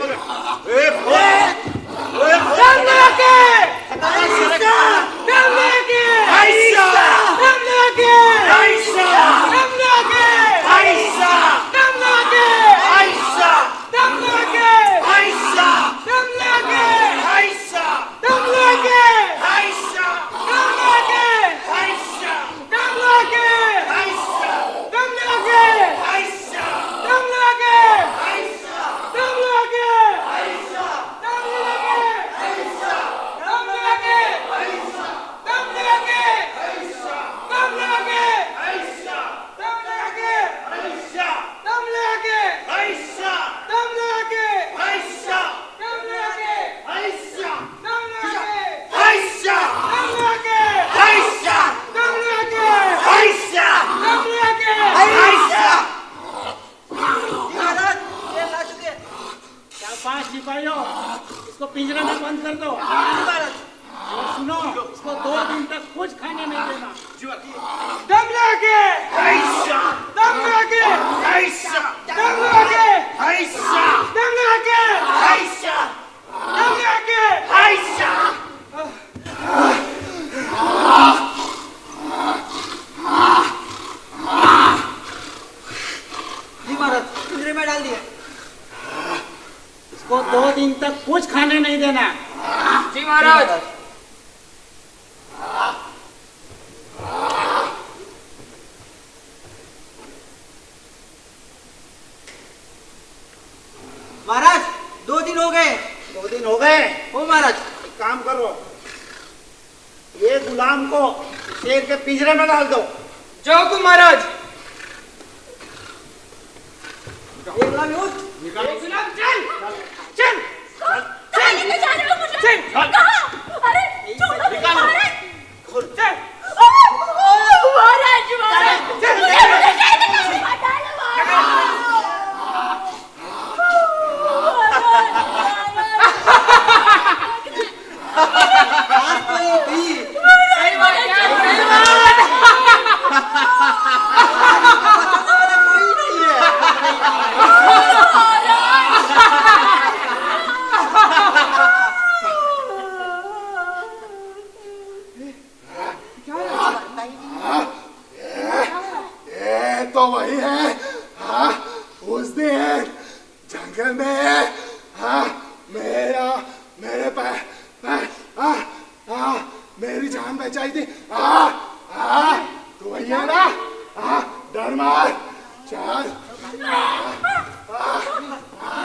इसको पिंजरे में बंद कर दो। और सुनो, इसको 2 दिन तक कुछ खाने नहीं देना। दम लगे, दम लगे, दम लगे, दम लगे, दम लगे। जी महाराज, पिंजरे में डाल दिए। इसको 2 दिन तक कुछ खाने नहीं देना। जी महाराज। महाराज 2 दिन हो गए। 2 दिन हो गए? हो महाराज। एक काम करो, ये गुलाम को शेर के पिंजरे में डाल दो। जो हुकुम महाराज। ये गुलाम उठ। गुलाम चल चल कहाँ लेके जा रहे हो मुझे? कहाँ? अरे छोड़ो महाराज। चल महाराज, महाराज मुझे कैद में मत डालो तो वही है। हाँ, उस दिन जंगल में मेरी जान बचाई थी। तू वही है ना? डर मार, चल।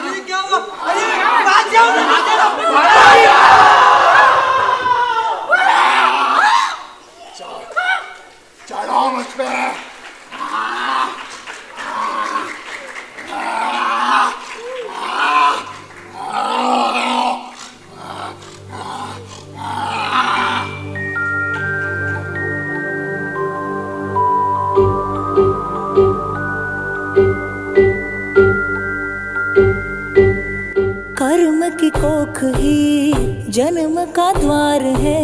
ये क्या हुआ? अरे बात जाओ ना, चढ़ो मुझ पे। कर्म की कोख ही जन्म का द्वार है,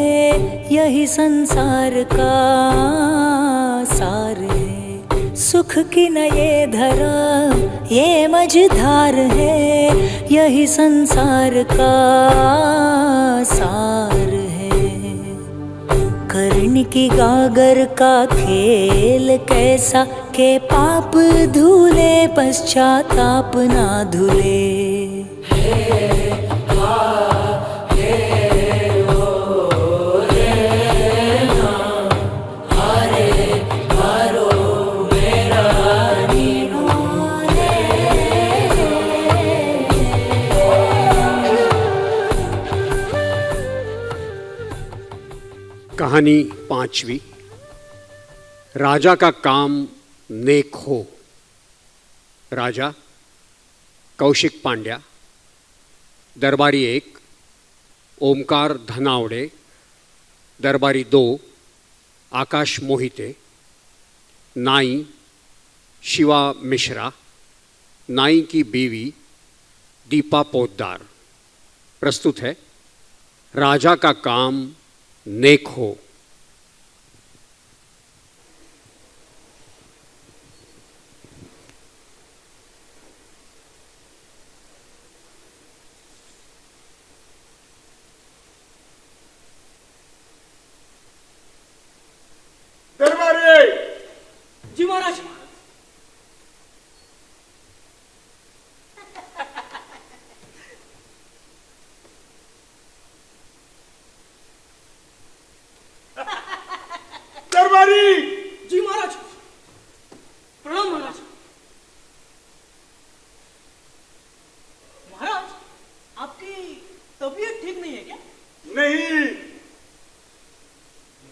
यही संसार का सार है। सुख की न ये धरा ये मझधार है, यही संसार का सार है। कर्ण की गागर का खेल कैसा के पाप धुले पश्चाताप ना धुले। कहानी 5वीं। राजा का काम नेक हो। राजा कौशिक पांड्या, दरबारी 1 ओमकार धनावडे, दरबारी 2 आकाश मोहिते, नाई शिवा मिश्रा, नाई की बीवी दीपा पोद्दार। प्रस्तुत है राजा का काम नेक हो। दरबारी। जी महाराज। दरबारी। जी महाराज। प्रणाम महाराज। महाराज आपकी तबीयत ठीक नहीं है क्या? नहीं।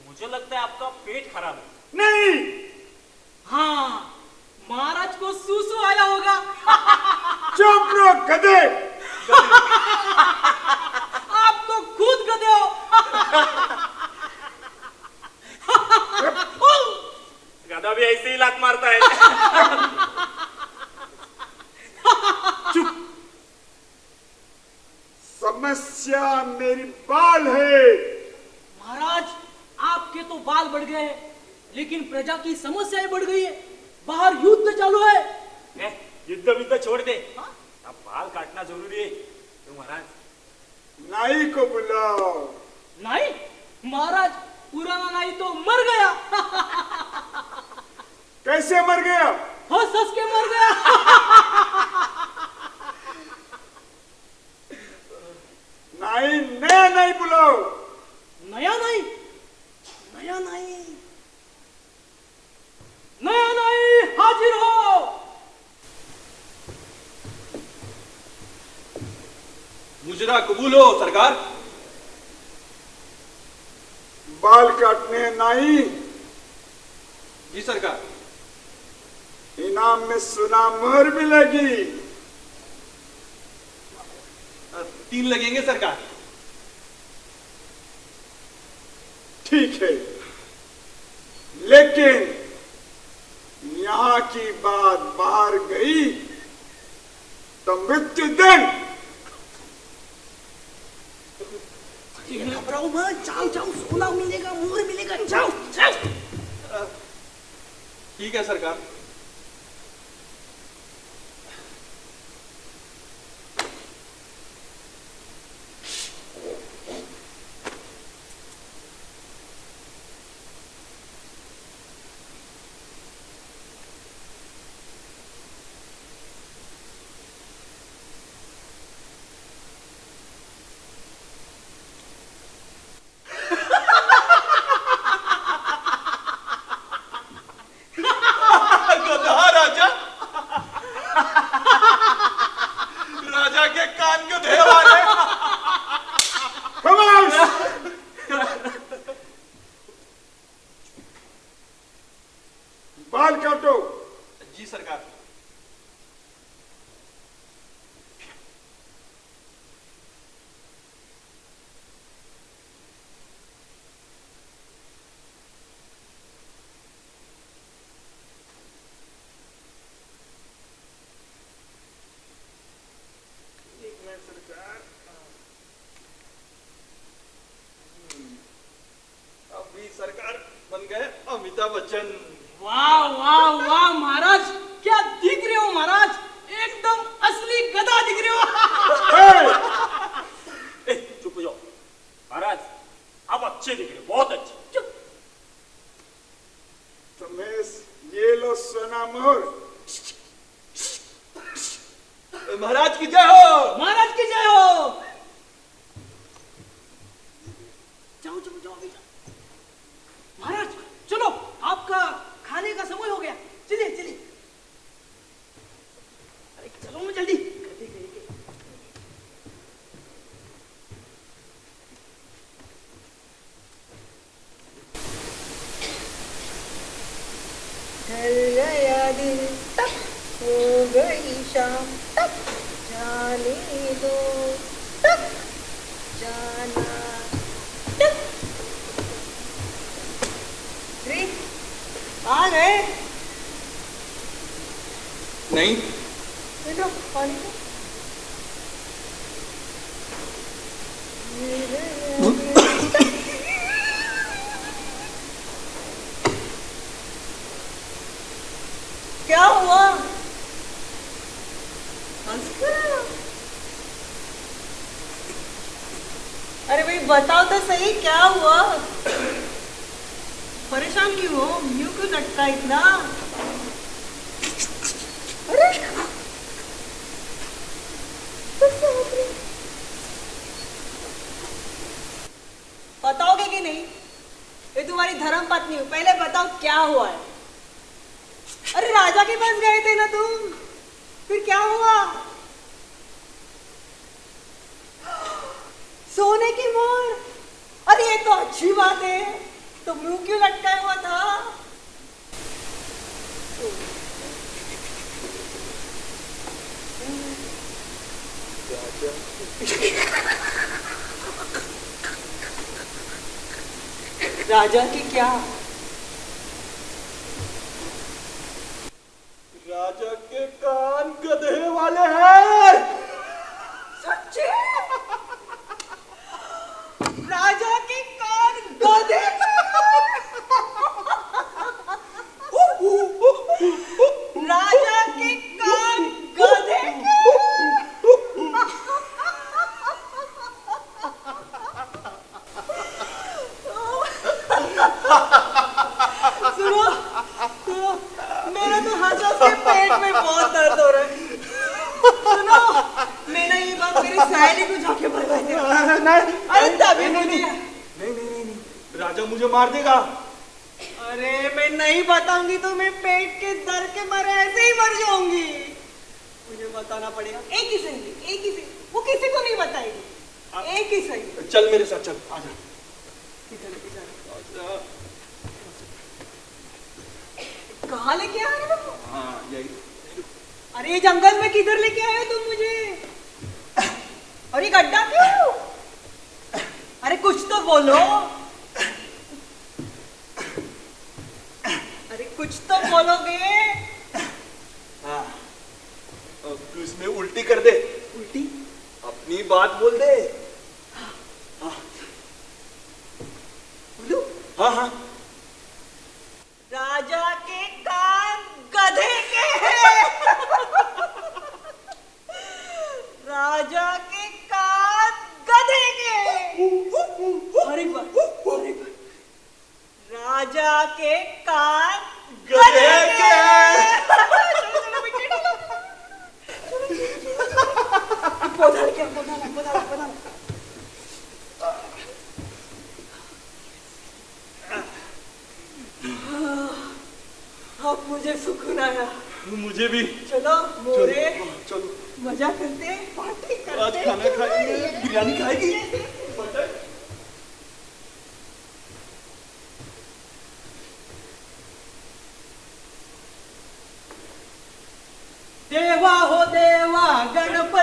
मुझे लगता है आपका पेट खराब है। नहीं। हाँ, महाराज को सूसू आया होगा। चुप रहो गधे। आप तो खुद गधे हो। गधा भी ऐसे ही लात मारता है। चुप। समस्या मेरी बाल है। महाराज आपके तो बाल बढ़ गए हैं, लेकिन प्रजा की समस्याएं बढ़ गई है। बाहर युद्ध चालू है। युद्ध विद्ध छोड़ दे, अब बाल काटना जरूरी है। तो महाराज नाई को बुलाओ। नाई? महाराज पुराना नाई तो मर गया। कैसे मर गया? हंस हंस के मर गया। नाई नया नाई बुलाओ। नया नाई? नया नाई? नया नाई हाजिर हो। मुजरा कबूल हो सरकार। बाल काटने नाई। जी सरकार। इनाम में सुना मोहर भी लगी। 3 लगेंगे सरकार। ठीक है, लेकिन यहाँ की बात बाहर गई तो मृत्यु दंड। घबराओ मत, जाओ जाओ, सोना मिलेगा, मोहर मिलेगा, जाओ जाओ। ठीक है सरकार। सरकार। अभी सरकार बन गए अमिताभ बच्चन। वाह वाह वाह महाराज, क्या दिख रहे हो महाराज, एकदम असली गधा दिख रहे हो। चुप हो जाओ महाराज, आप अच्छे दिख रहे हो, बहुत अच्छे। चुप। रमेश, ये लो सोना मोर। महाराज की जय हो, महाराज की जय हो। जाओ जाओ जाओ बेटा। महाराज चलो, आपका खाने का समय हो गया, चलिए चलिए। अरे चलो ना जल्दी। ढल गया दिन तक हो गई शाम तक, जाने दो तक जाना तक। रे आ गए? नहीं। बेटा पानी दो। क्या हुआ? हंस क्यों? अरे भाई बताओ तो सही, क्या हुआ? परेशान क्यों हो? यूं क्यों लटका इतना? अरे बताओगे कि नहीं? ये तुम्हारी धर्म पत्नी हो, पहले बताओ क्या हुआ है? अरे राजा के पास गए थे ना तुम, फिर क्या हुआ? सोने की मोर। अरे ये तो अच्छी बात है, तो मुंह क्यों लटकाया हुआ था? राजा की क्या? राजा के कान गधे वाले हैं। सच्ची? राजा के कान गधे? राजा के कान गधे? सुनो, मेरा तो हंस के पेट में बहुत दर्द हो रहा है। सुनो, मैंने ये बात मेरी सहेली को जाके बताई थी। अरे तभी नहीं, राजा मुझे मार देगा। अरे मैं नहीं बताऊंगी तो मैं पेट के दर्द के मारे ऐसे ही मर जाऊंगी। मुझे बताना पड़ेगा। एक ही सही, वो किसी को नहीं बताएगी। एक ही सही। चल मेरे साथ, चल आजा। कहाँ लेके आ रहे हो? हाँ यही। अरे ये जंगल में किधर लेके आए हो तुम मुझे? और ये गड्ढा क्यों? अरे कुछ तो बोलो। अरे कुछ तो बोलोगे। हाँ, अब तू इसमें उल्टी कर दे। उल्टी? अपनी बात बोल दे। हाँ। बोलो। हाँ। राजा के कान गधे के हैं। राजा के कान गधे के। अरे वाह। राजा के कान गधे के। चलो बेटे चलो। पौधा लेके पौधा। अब मुझे सुकून आया। मुझे भी। चलो मोरे, चलो मजा करते, पार्टी करते। आज खाना खाएंगे, बिरयानी खाएगी।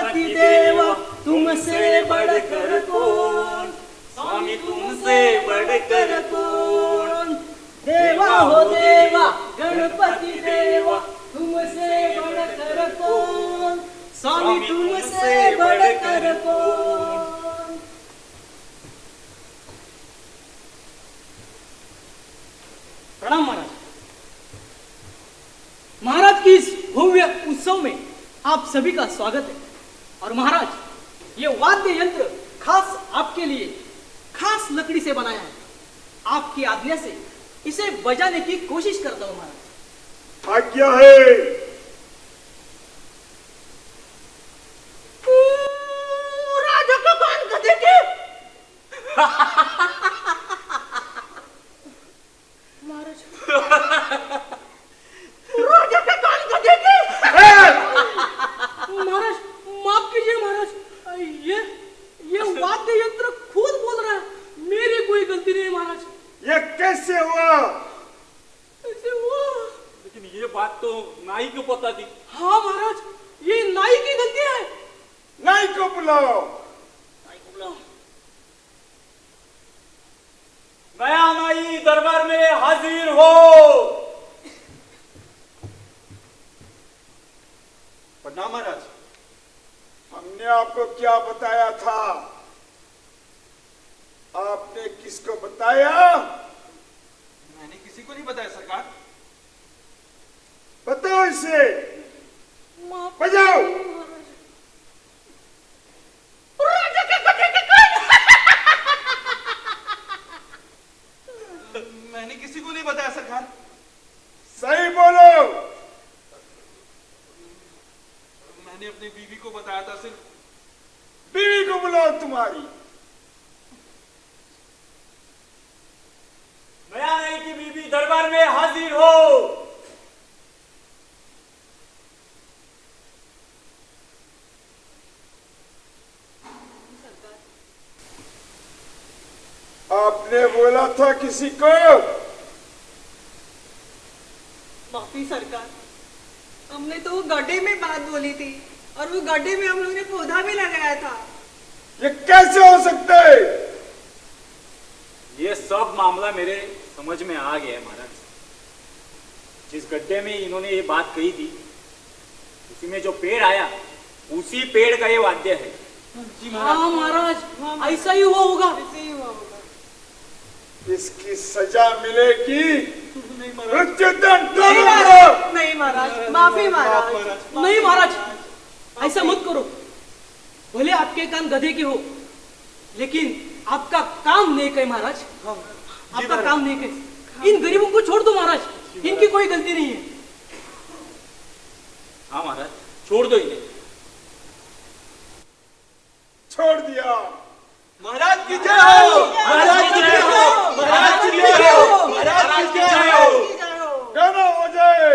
गणपति देवा तुमसे बढ़कर कौन, स्वामी तुमसे बढ़कर कौन, देवा हो देवा गणपति देवा तुमसे बढ़कर कौन, स्वामी तुमसे बढ़कर कौन। प्रणाम महाराज। महाराज की इस भव्य उत्सव में आप सभी का स्वागत है। और महाराज ये वाद्य यंत्र खास आपके लिए खास लकड़ी से बनाया है। आपकी आज्ञा से इसे बजाने की कोशिश करता हूं महाराज। आज्ञा है। राजा का कान गधे के महाराज राजा का कान गधे के महाराज माफ कीजिए महाराज, ये वाद्य यंत्र खुद बोल रहा है, मेरी कोई गलती नहीं है महाराज। ये कैसे हुआ? कैसे हुआ? लेकिन ये बात तो नाई को पता थी। हाँ महाराज ये नाई की गलती है। नाई को बुलाओ। नया नाई दरबार में हाजिर हो। प्रणाम महाराज। हमने आपको क्या बताया था? आपने किसको बताया? मैंने किसी को नहीं बताया सरकार। बताओ इसे। बजाओ। राजा के गधे के कान। मैंने किसी को नहीं बताया सरकार। सही बोलो। मैंने अपनी बीवी को बताया था सिर्फ। बीवी को बुलाओ तुम्हारी। नया नाई की बीवी दरबार में हाजिर हो। आपने बोला था किसी को? माफी सरकार, हमने तो वो गड्ढे में बात बोली थी और वो गड्ढे में हम लोगों ने पौधा भी लगाया था। ये कैसे हो सकता है? ये सब मामला मेरे समझ में आ गया है महाराज। जिस गड्ढे में इन्होंने ये बात कही थी उसी में जो पेड़ आया उसी पेड़ का ये वाद्य है। हाँ महाराज ऐसा ही हुआ होगा। ऐसे ही हुआ होगा। इसकी सजा मिलेगी। नहीं महाराज, नहीं महाराज, माफी महाराज। नहीं महाराज ऐसा मत करो। भले आपके कान गधे के हो लेकिन आपका काम नेक है महाराज। आपका काम नेक है। इन गरीबों को छोड़ दो महाराज, इनकी कोई गलती नहीं है। हाँ महाराज छोड़ दो इन्हें। छोड़ दिया। महाराज की जय हो। महाराज की जय हो। महाराज की जय हो। महाराज की जय हो। गाना हो जाए।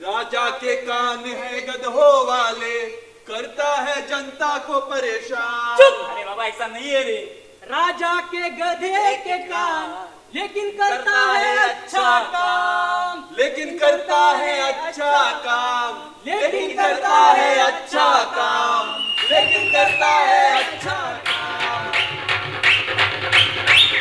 राजा के कान है गधों वाले, करता है जनता को परेशान। चुप। अरे बाबा ऐसा नहीं है रे। राजा के गधे के कान लेकिन करता है अच्छा काम। लेकिन करता है अच्छा काम। लेकिन करता है अच्छा काम। लेकिन करता है अच्छा काम।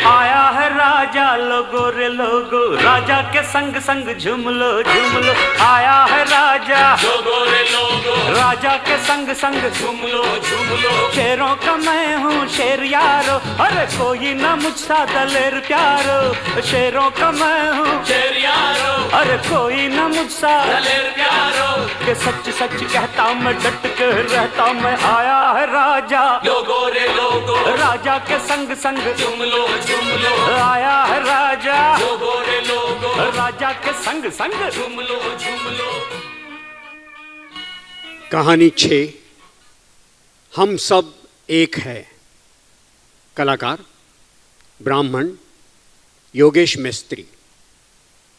आया है राजा लोगो रे लोगो, राजा के संग संग झूम लो झूम लो। आया है राजा लोगो रे लोगो, राजा के संग संग झूम लो झूम लो। शेरों का मैं हूँ शेर यारो, अरे कोई ना मुझसा दलेर प्यारो। शेरों का मैं हूँ शेर यारो, अरे कोई ना मुझसा दलेर प्यारो। के सच सच कहता मैं डट के रहता मैं। आया है राजा लोगो रे लोगो, राजा के संग संग झूम लो झूम लो। आया है राजा लोगो रे लोगो, राजा के संग संग झूम लो झूम लो। कहानी 6 हम सब एक है। कलाकार ब्राह्मण योगेश मिस्त्री,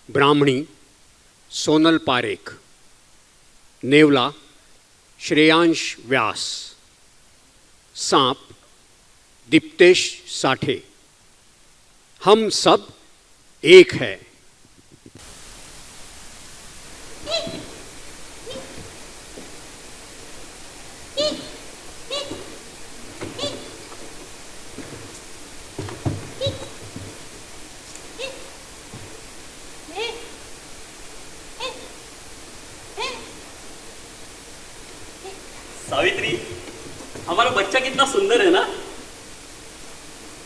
ब्राह्मणी सोनल पारेख, नेवला श्रेयांश व्यास, सांप दीप्तेश साठे। हम सब एक है। ई सावित्री, हमारा बच्चा कितना सुंदर है ना।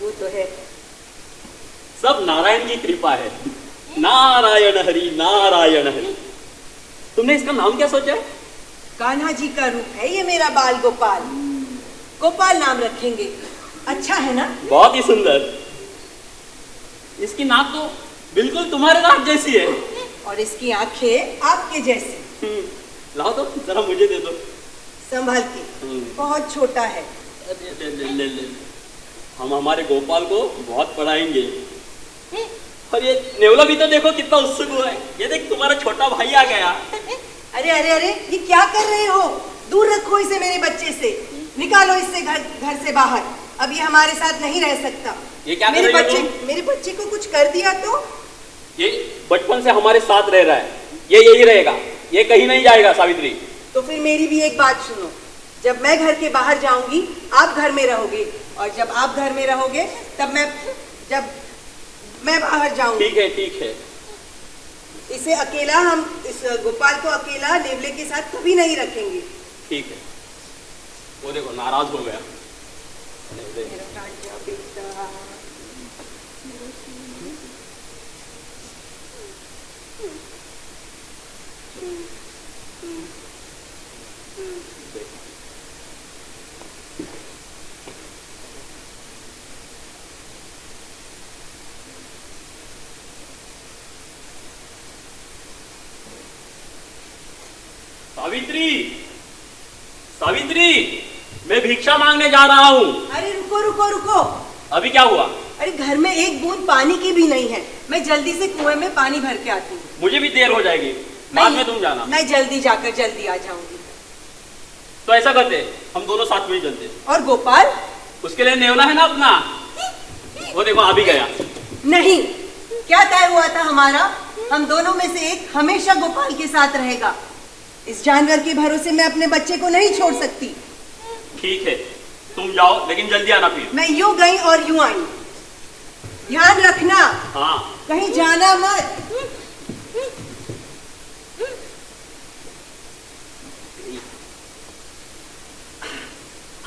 वो तो है। सब नारायण की कृपा है। नारायण हरि नारायण हरि। तुमने इसका नाम क्या सोचा है? कान्हा जी का रूप है ये मेरा बाल गोपाल। गोपाल नाम रखेंगे, अच्छा है ना? बहुत ही सुंदर। इसकी नाक तो बिल्कुल तुम्हारे नाक जैसी है। और इसकी आंखें आपके जैसी। लाओ तो जरा मुझे दे दो। संभल के, बहुत छोटा है। ले। हम हमारे गोपाल को बहुत पढ़ाएंगे। और ये नेवला भी तो देखो कितना उत्सुक हुआ है। ये देख तुम्हारा छोटा भाई आ गया। अरे अरे अरे, ये क्या कर रहे हो? दूर रखो इसे मेरे बच्चे से। निकालो इससे घर से बाहर। अब ये हमारे साथ नहीं रह सकता। ये क्या कर रही हो तुम? मेरे बच्चे को कुछ कर दिया तो? ये बचपन से हमारे साथ रह रहा है, ये यही रहेगा, ये कहीं नहीं जाएगा सावित्री। तो फिर मेरी भी एक बात सुनो। जब मैं घर के बाहर जाऊंगी आप घर में रहोगे, और जब आप घर में रहोगे तब मैं बाहर जाऊंगी। ठीक है। इसे अकेला, हम इस गोपाल को अकेला नेवले के साथ कभी नहीं रखेंगे। ठीक है। वो देखो नाराज हो गया। सावित्री, मैं भिक्षा मांगने जा रहा हूँ। अरे रुको। अभी क्या हुआ? अरे घर में एक बूंद पानी की भी नहीं है। मैं जल्दी से कुएं में पानी भर के आती हूँ। मुझे भी देर हो जाएगी, बाद में तुम जाना। मैं जल्दी जाकर जल्दी आ जाऊंगी। तो ऐसा करते, हम दोनों साथ में ही चलते। और गोपाल? उसके लिए नेवला है ना अपना। वो देखो आ भी गया। नहीं, क्या तय हुआ था हमारा? हम दोनों में से एक हमेशा गोपाल के साथ रहेगा। इस जानवर के भरोसे मैं अपने बच्चे को नहीं छोड़ सकती। ठीक है, तुम जाओ, लेकिन जल्दी आना फिर। मैं यूं गई और यूं आई। ध्यान रखना। हाँ। कहीं जाना मत।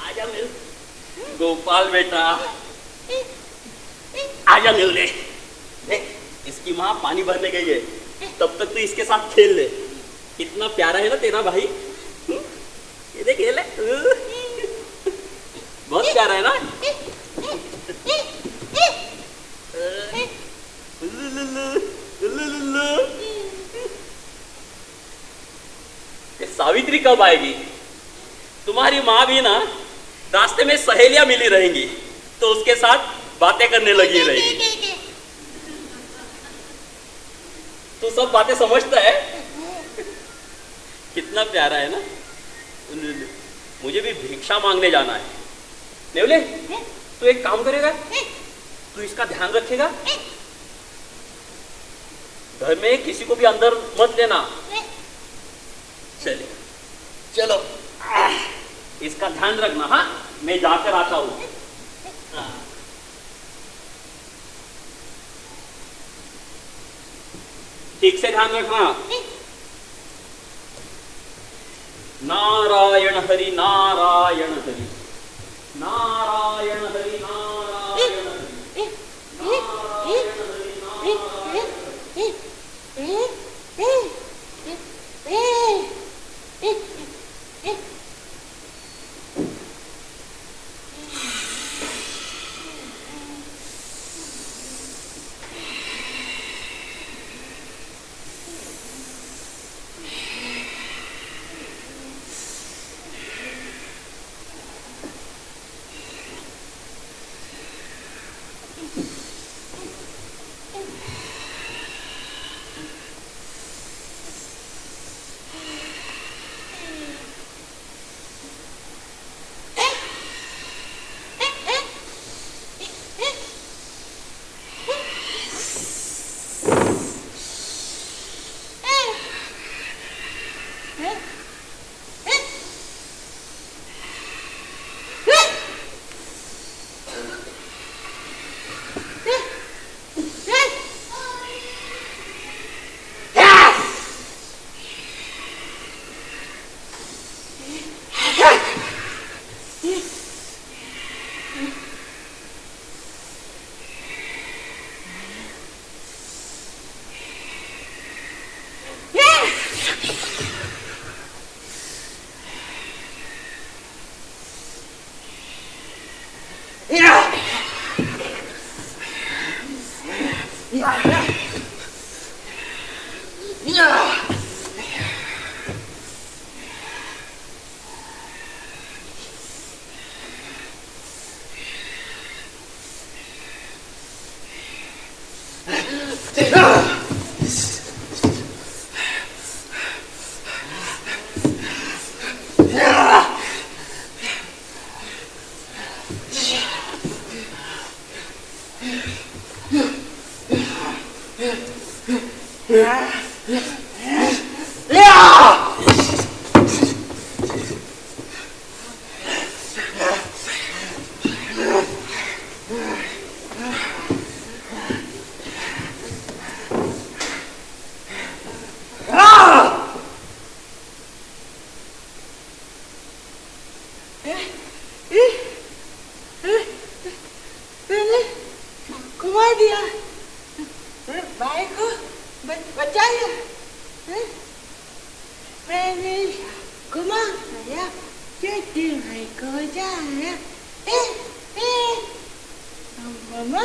आजा मिल गोपाल बेटा, आजा मिल ले। देख, इसकी माँ पानी भरने गई है, तब तक तो इसके साथ खेल ले। कितना प्यारा है ना तेरा भाई। ये देख, ये ले, बहुत प्यारा है ना। ये सावित्री कब आएगी? तुम्हारी माँ भी ना रास्ते में सहेलियां मिली रहेंगी, तो उसके साथ बातें करने लगी रहेगी। तो सब बातें समझता है। कितना प्यारा है ना। मुझे भी भिक्षा मांगने जाना है। नेवले, तू एक काम करेगा, तू इसका ध्यान रखेगा। घर में किसी को भी अंदर मत लेना। चलिए, चलो, इसका ध्यान रखना। हाँ, मैं जाकर आता हूं। ठीक से ध्यान रखना। नारायण हरि नारायण हरि नारायण हरि नारायण हरि नारायण हरि मैंने घुमा दिया भाई को बचाया मैंने घुमा दिया चेटी भाई को बचाया मम्मा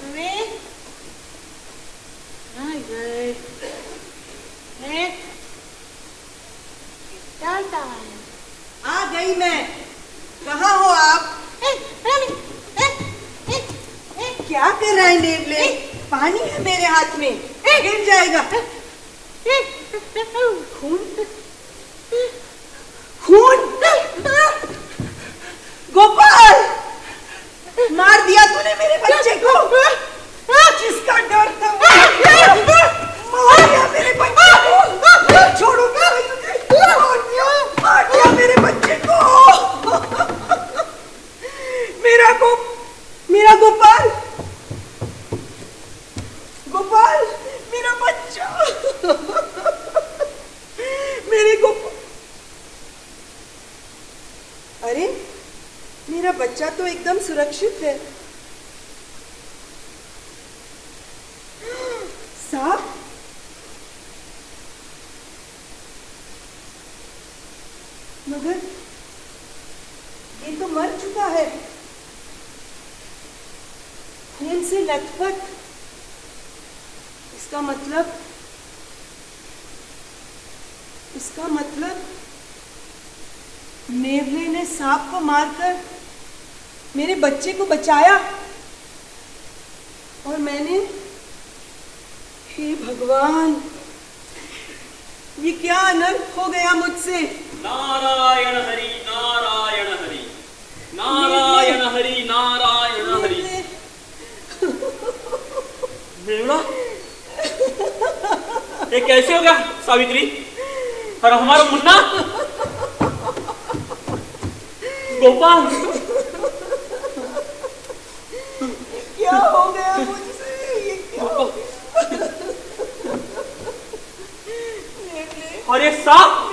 मैं आ गई आ गई मैं कहाँ हो आप क्या कर रहा है नेवले पानी है मेरे हाथ में गिर जाएगा खून खून गोपाल मार दिया तूने मेरे बच्चे को जिसका डर था मार दिया मेरे बच्चे को छोड़ूंगा मार दिया मेरे बच्चे को मेरा गोपाल गोपाल मेरा बच्चा मेरे गोपाल अरे मेरा बच्चा तो एकदम सुरक्षित है सांप मगर ये तो मर चुका है खून से लथपथ इसका मतलब नेवले ने सांप को मारकर मेरे बच्चे को बचाया और मैंने हे भगवान ये क्या अनर्थ हो गया मुझसे नारायण हरि नारायण हरि नारायण हरि नारायण हरि नेवला ये कैसे हो गया सावित्री और हमारा मुन्ना गोपाल क्या हो गया मुझसे ये क्या हो और ये सांप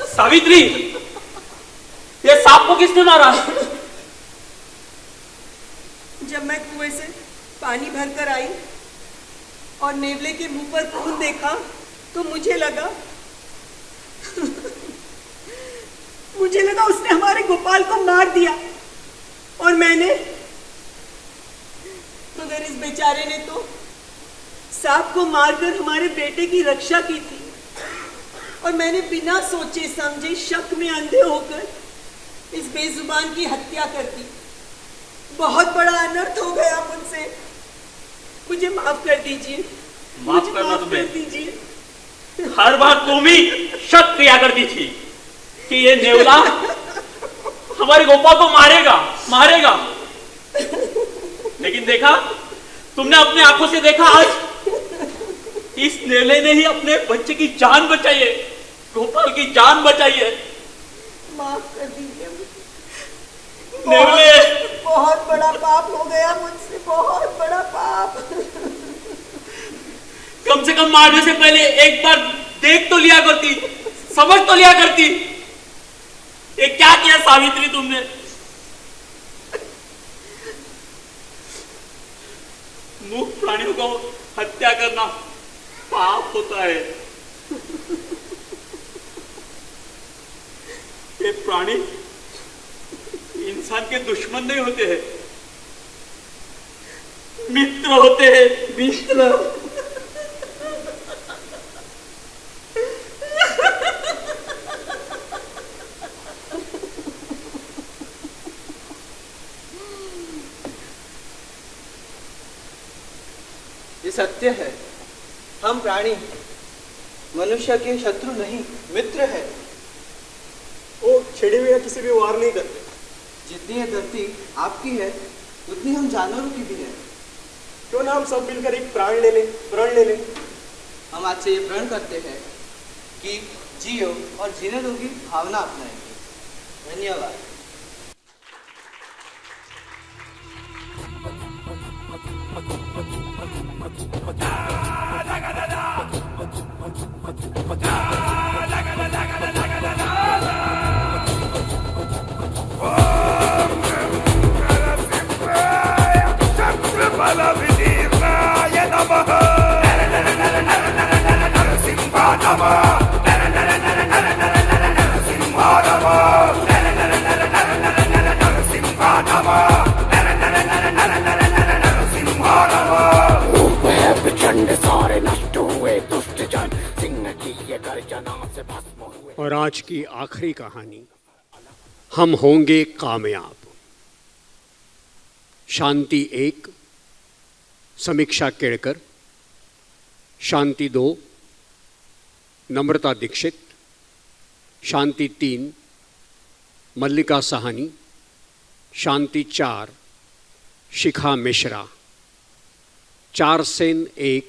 सावित्री ये सांप को किसने मारा जब मैं कुएं से पानी भरकर आई और नेवले के मुंह पर खून देखा तो मुझे लगा उसने हमारे गोपाल को मार दिया और मगर इस बेचारे ने तो सांप को मारकर हमारे बेटे की रक्षा की थी और मैंने बिना सोचे समझे शक में अंधे होकर इस बेजुबान की हत्या कर दी बहुत बड़ा अनर्थ हो गया मुझसे मुझे माफ कर दीजिए माफ करना तुम्हें हर बार तुम ही शक किया करती थी कि ये नेवला हमारे गोपाल को मारेगा लेकिन देखा तुमने अपने आंखों से देखा आज इस नेवले ने ही अपने बच्चे की जान बचाई है गोपाल की जान बचाई है माफ कर दीजिए नेवले बहुत बड़ा पाप हो गया मुझसे बहुत बड़ा पाप कम से कम मारने से पहले एक बार देख तो लिया करती समझ तो लिया करती ये क्या किया सावित्री तुमने मूक प्राणियों को हत्या करना पाप होता है ये प्राणी इंसान के दुश्मन नहीं होते हैं मित्र होते हैं, मित्र। ये सत्य है, हम प्राणी मनुष्य के शत्रु नहीं, मित्र है। वो छेड़े हुए किसी भी वार नहीं करते। जितनी ये धरती आपकी है उतनी हम जानवरों की भी है। क्यों ना हम सब मिलकर एक प्रण ले लें। हम आज से ये प्रण करते हैं कि जियो और जीने दो की भावना अपनाएंगे। धन्यवाद। और आज की आखिरी कहानी, हम होंगे कामयाब। शांति 1 समीक्षा केड़कर, शांति 2 नम्रता दीक्षित, शांति 3 मल्लिका साहनी, शांति 4 शिखा मिश्रा, 4 सेन 1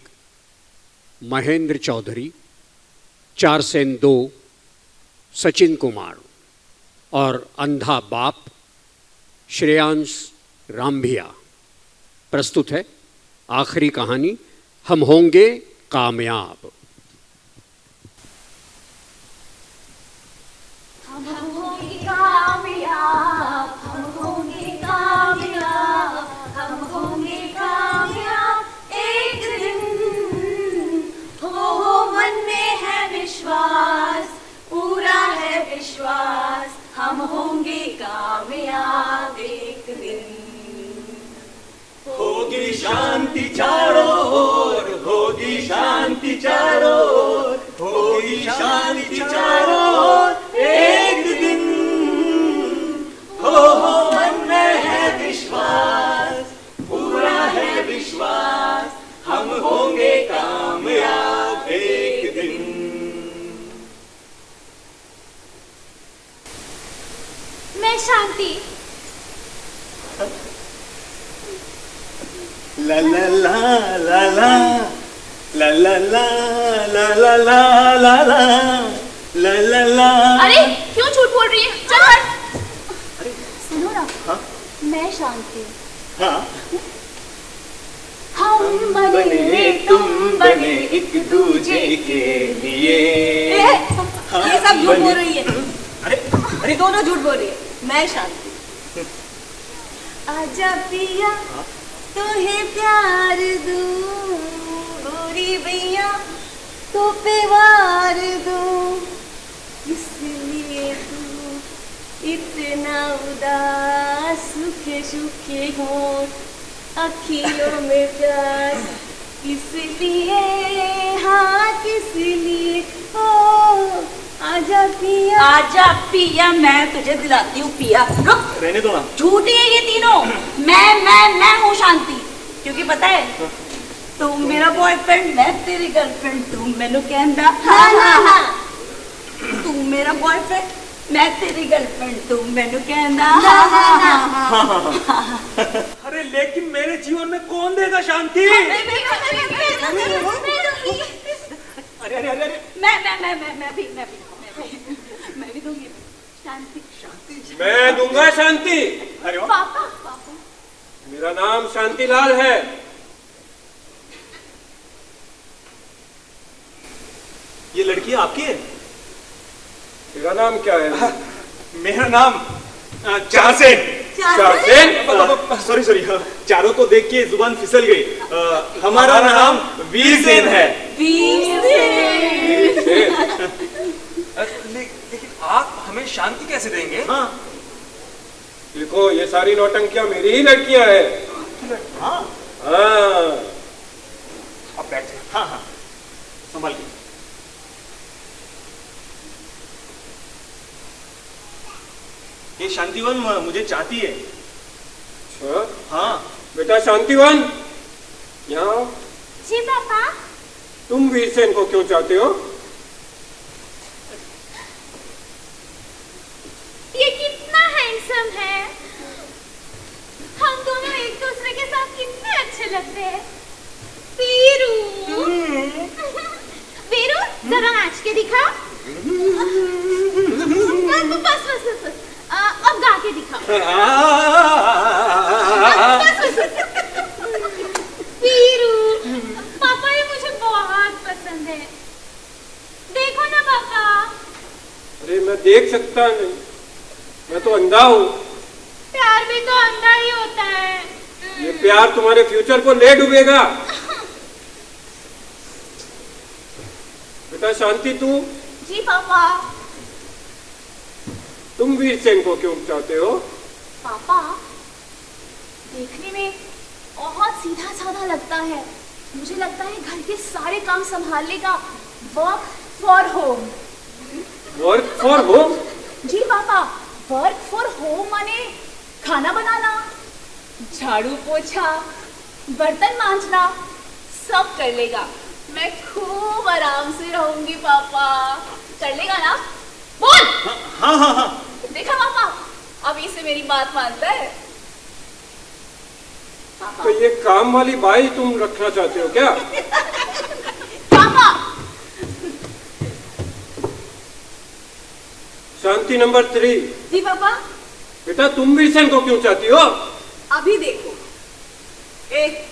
महेंद्र चौधरी, 4 सेन 2 सचिन कुमार और अंधा बाप श्रेयांश रामभिया। प्रस्तुत है आखिरी कहानी, हम होंगे कामयाब। हम होंगे कामयाब, हम होंगे कामयाब, हम होंगे कामयाब एक दिन। हो मन में है विश्वास, पूरा है विश्वास, हम होंगे कामयाब एक दिन। होगी शांति चारों ओर, होगी शांति चारों ओर, होगी शांति चारों ओर एक दिन। हो मन में है विश्वास, पूरा है विश्वास, हम होंगे कामयाब एक दिन। मैं शांति। ला ला ला ला ला ला ला ला ला ला ला ला ला ला ला। अरे क्यों झूठ बोल रही है? चल हट। सुनो ना। हाँ? मैं शांति। हाँ? हम बने तुम बने एक दूजे के लिए। ये सब झूठ बोल रही है। अरे दोनों झूठ बोल रही है। मैं शांति। आजा पिया तुहे प्यार दूं, गोरी भैया तो पे वार दूं, इसलिए तू इतना उदास, सूखे सूखे हों अखियों में प्यास, इसलिए हाँ किसलिए ओ आजा पिया। आजा पिया, मैं तुझे दिलाती हूँ पिया। रुक, रहने दो ना। झूठी है ये तीनों। मैं हूँ शांति, क्योंकि पता है तू मेरा बॉयफ्रेंड, मैं तेरी गर्लफ्रेंड, तू मैनू कहंदा हाँ हाँ हाँ। तू मेरा बॉयफ्रेंड, मैं तेरी गर्लफ्रेंड, तू मैनू कहंदा हाँ हाँ हाँ। अरे लेकिन मेरे जीवन में कौन देगा शांति? अरे अरे अरे मैं भी दूंगी शांति। मैं दूंगा शांति। अरे पापा। मेरा नाम शांतिलाल है। ये लड़की आपकी है? तेरा नाम क्या है? मेरा नाम चार सेन। सॉरी चारों को देख के जुबान फिसल गई। हमारा नाम वीर सेन है। लेकिन आप हमें शांति कैसे देंगे? देखो ये सारी नौटंकियां मेरी ही लड़कियां हैं। हाँ अब बैठे। हाँ हाँ संभाल के। ये शांतिवन मुझे चाहती है। अच्छा हाँ बेटा शांतिवन, यहाँ आओ। जी पापा। तुम वीरसेन को क्यों चाहते हो? ये कितना हैंडसम है। हम दोनों एक दूसरे के साथ कितने अच्छे लगते हैं। वीरू वीरू जरा नाच के दिखा। बस बस बस बस अब गा के दिखा। बस वीरू पापा ये मुझे बहुत पसंद है। देखो ना पापा। अरे मैं देख सकता नहीं, मैं तो अंधा हूँ। प्यार भी तो अंधा ही होता है। ये प्यार तुम्हारे फ्यूचर को ले डूबेगा। बेटा शांति तू, जी पापा। तुम वीरसेन को क्यों चाहते हो? पापा देखने में बहुत सीधा साधा लगता है। मुझे लगता है घर के सारे काम संभालने का। Work for home. Work for home? जी पापा, वर्क फॉर होम माने खाना बनाना, झाड़ू पोछा, बर्तन मांजना सब कर लेगा। मैं खूब आराम से रहूंगी पापा। कर लेगा ना? बोल। हाँ हाँ हाँ। देखा पापा, अब इसे मेरी बात मानता है। तो ये काम वाली बाई तुम रखना चाहते हो क्या? पापा। शांति नंबर 3। जी पापा। बेटा तुम वीरसेन को क्यों चाहती हो? अभी देखो। एक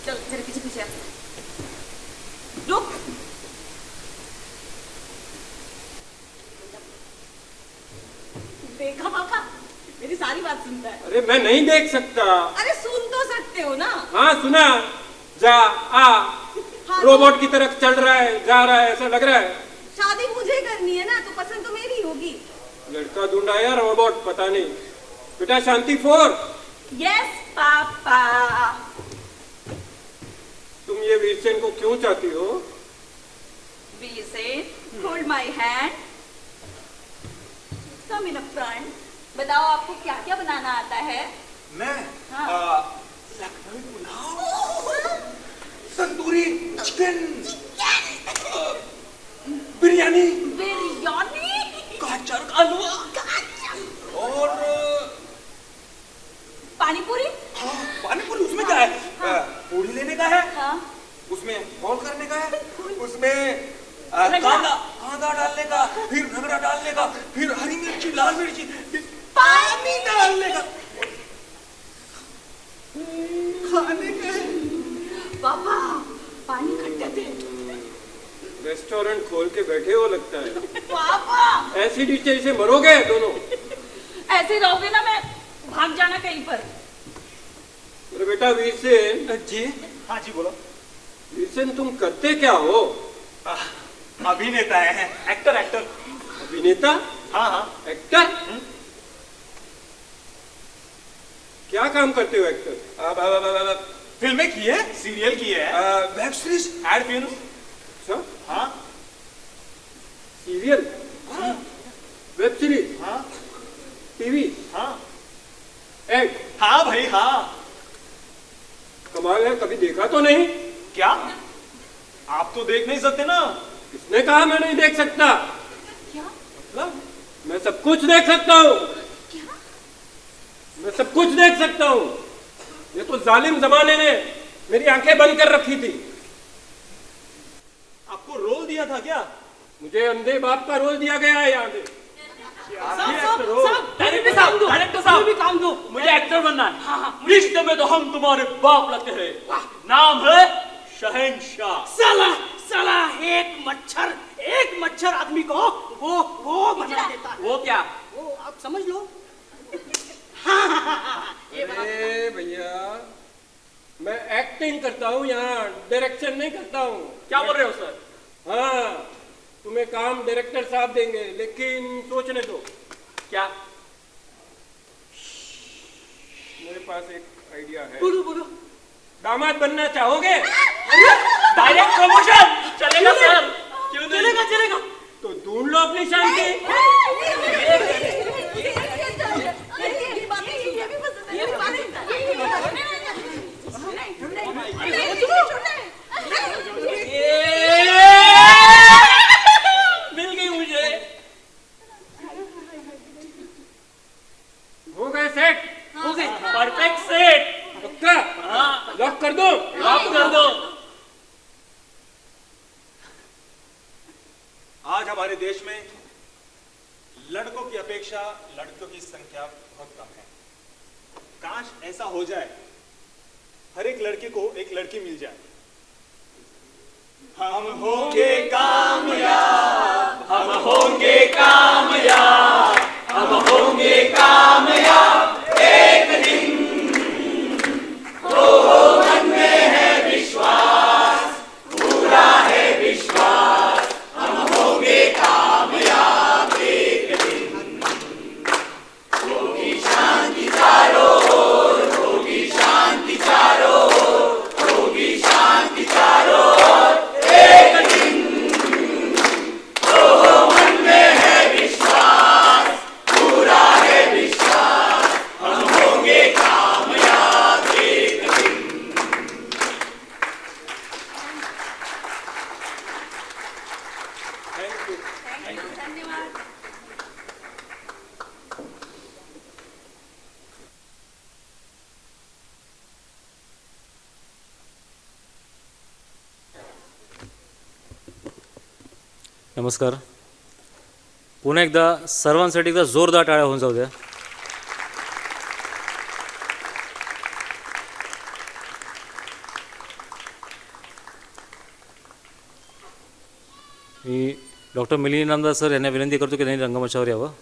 चल जरा पीछे पीछे रुक। देखा पापा, मेरी सारी बात सुनता है। अरे मैं नहीं देख सकता। अरे सुन तो सकते हो ना। हाँ सुना। जा आ हाँ, रोबोट की तरफ चल रहा है, जा रहा है, ऐसा लग रहा है। शादी मुझे करनी है ना, तो पसंद तो मेरी होगी। लड़का ढूंढा या रोबोट पता नहीं। बेटा शांति 4। Yes papa. तुम ये वीरसेन को क्यों चाहती हो? Veersen, hold my hand. Come in front. बताओ आपको क्या क्या बनाना आता है? मैं लखनवी पुलाव, तंदूरी चिकन, बिरयानी, गाजर का हलवा और पानी पूरी। हाँ पानी पूरी। उसमें क्या है? पूरी लेने का है। हाँ। उसमें कॉल करने का है। उसमें कांदा डालने का, फिर रगड़ा डालने का, फिर हरी मिर्ची, लाल मिर्ची, फिर पानी डालने का, खाने का है। पापा पानी खट्टे थे। रेस्टोरेंट खोल के बैठे हो लगता है। पापा ऐसी नीचे से मरोगे दोनों। ऐसे रहोगे ना, मैं भाग जाना कहीं पर। अरे बेटा वीरसेन जी। हाँ जी बोलो। वीरसेन तुम करते क्या हो? अभिनेता है, एक्टर। अभिनेता? हाँ हाँ एक्टर। क्या काम करते हो एक्टर? फिल्में की है, सीरियल की है, वेब सीरीज, एड फिल्म। अच्छा हाँ। सीरियल, हाँ। वेब सीरीज, हाँ। टीवी, हाँ। एड। हाँ भाई हाँ। कमाल है, कभी देखा तो नहीं। क्या आप तो देख नहीं सकते ना? किसने कहा मैं नहीं देख सकता? क्या मतलब मैं सब कुछ देख सकता हूँ। मैं सब कुछ देख सकता हूँ। ये तो जालिम जमाने ने मेरी आंखें बंद कर रखी थी। आपको रोल दिया था क्या? मुझे अंधे बाप का रोल दिया गया है यहाँ पे। डायरेक्टर साहब भी काम दो। मुझे एक्टर बनना है। रिश्ते में तो हम तुम्हारे बाप लगते हैं। नाम है शहंशाह। साला एक मच्छर आदमी को वो बना देता है। वो क्या? वो आप समझ लो। अरे भैया मैं एक्टिंग करता हूँ यहाँ, डायरेक्शन नहीं करता हूँ। क्या बोल रहे हो सर? हाँ, तुम्हें काम डायरेक्टर साहब देंगे, लेकिन सोचने दो। क्या? मेरे पास एक आइडिया है। बोलो बोलो। दामाद बनना चाहोगे? डायरेक्ट प्रमोशन चलेगा सर? क्यों नहीं? चलेगा चलेगा। तो ढूंढ लो अपनी शांति। मिल गई मुझे। हो गए सेट? हो गए। Perfect set. पक्का? हाँ। लॉक कर दो। लॉक कर दो। आज हमारे देश में लड़कों की अपेक्षा लड़कियों की संख्या बहुत कम है। काश ऐसा हो जाए, हर एक लड़के को एक लड़की मिल जाए। हम होंगे कामयाब, हम होंगे कामयाब, हम होंगे कामयाब एक दिन। तो मन में है विश्वास, पूरा है विश्वास, हम होंगे कामयाब एक दिन। होगी शांति चारों ओर, होगी शांति चारों ओर, होगी शांति चारों ओर एक दिन। तो मन में है विश्वास, पूरा है विश्वास, हम होंगे कामयाब एक दिन। धन्यवाद। नमस्कार. पुन्हा एकदा सर्वांसाठी एकदा जोरदार टाळ्या होऊन जाऊ द्या. मी डॉक्टर मिलिंद इनामदार सर यांना विनंती करतो की त्यांनी रंगमंचावर यावं.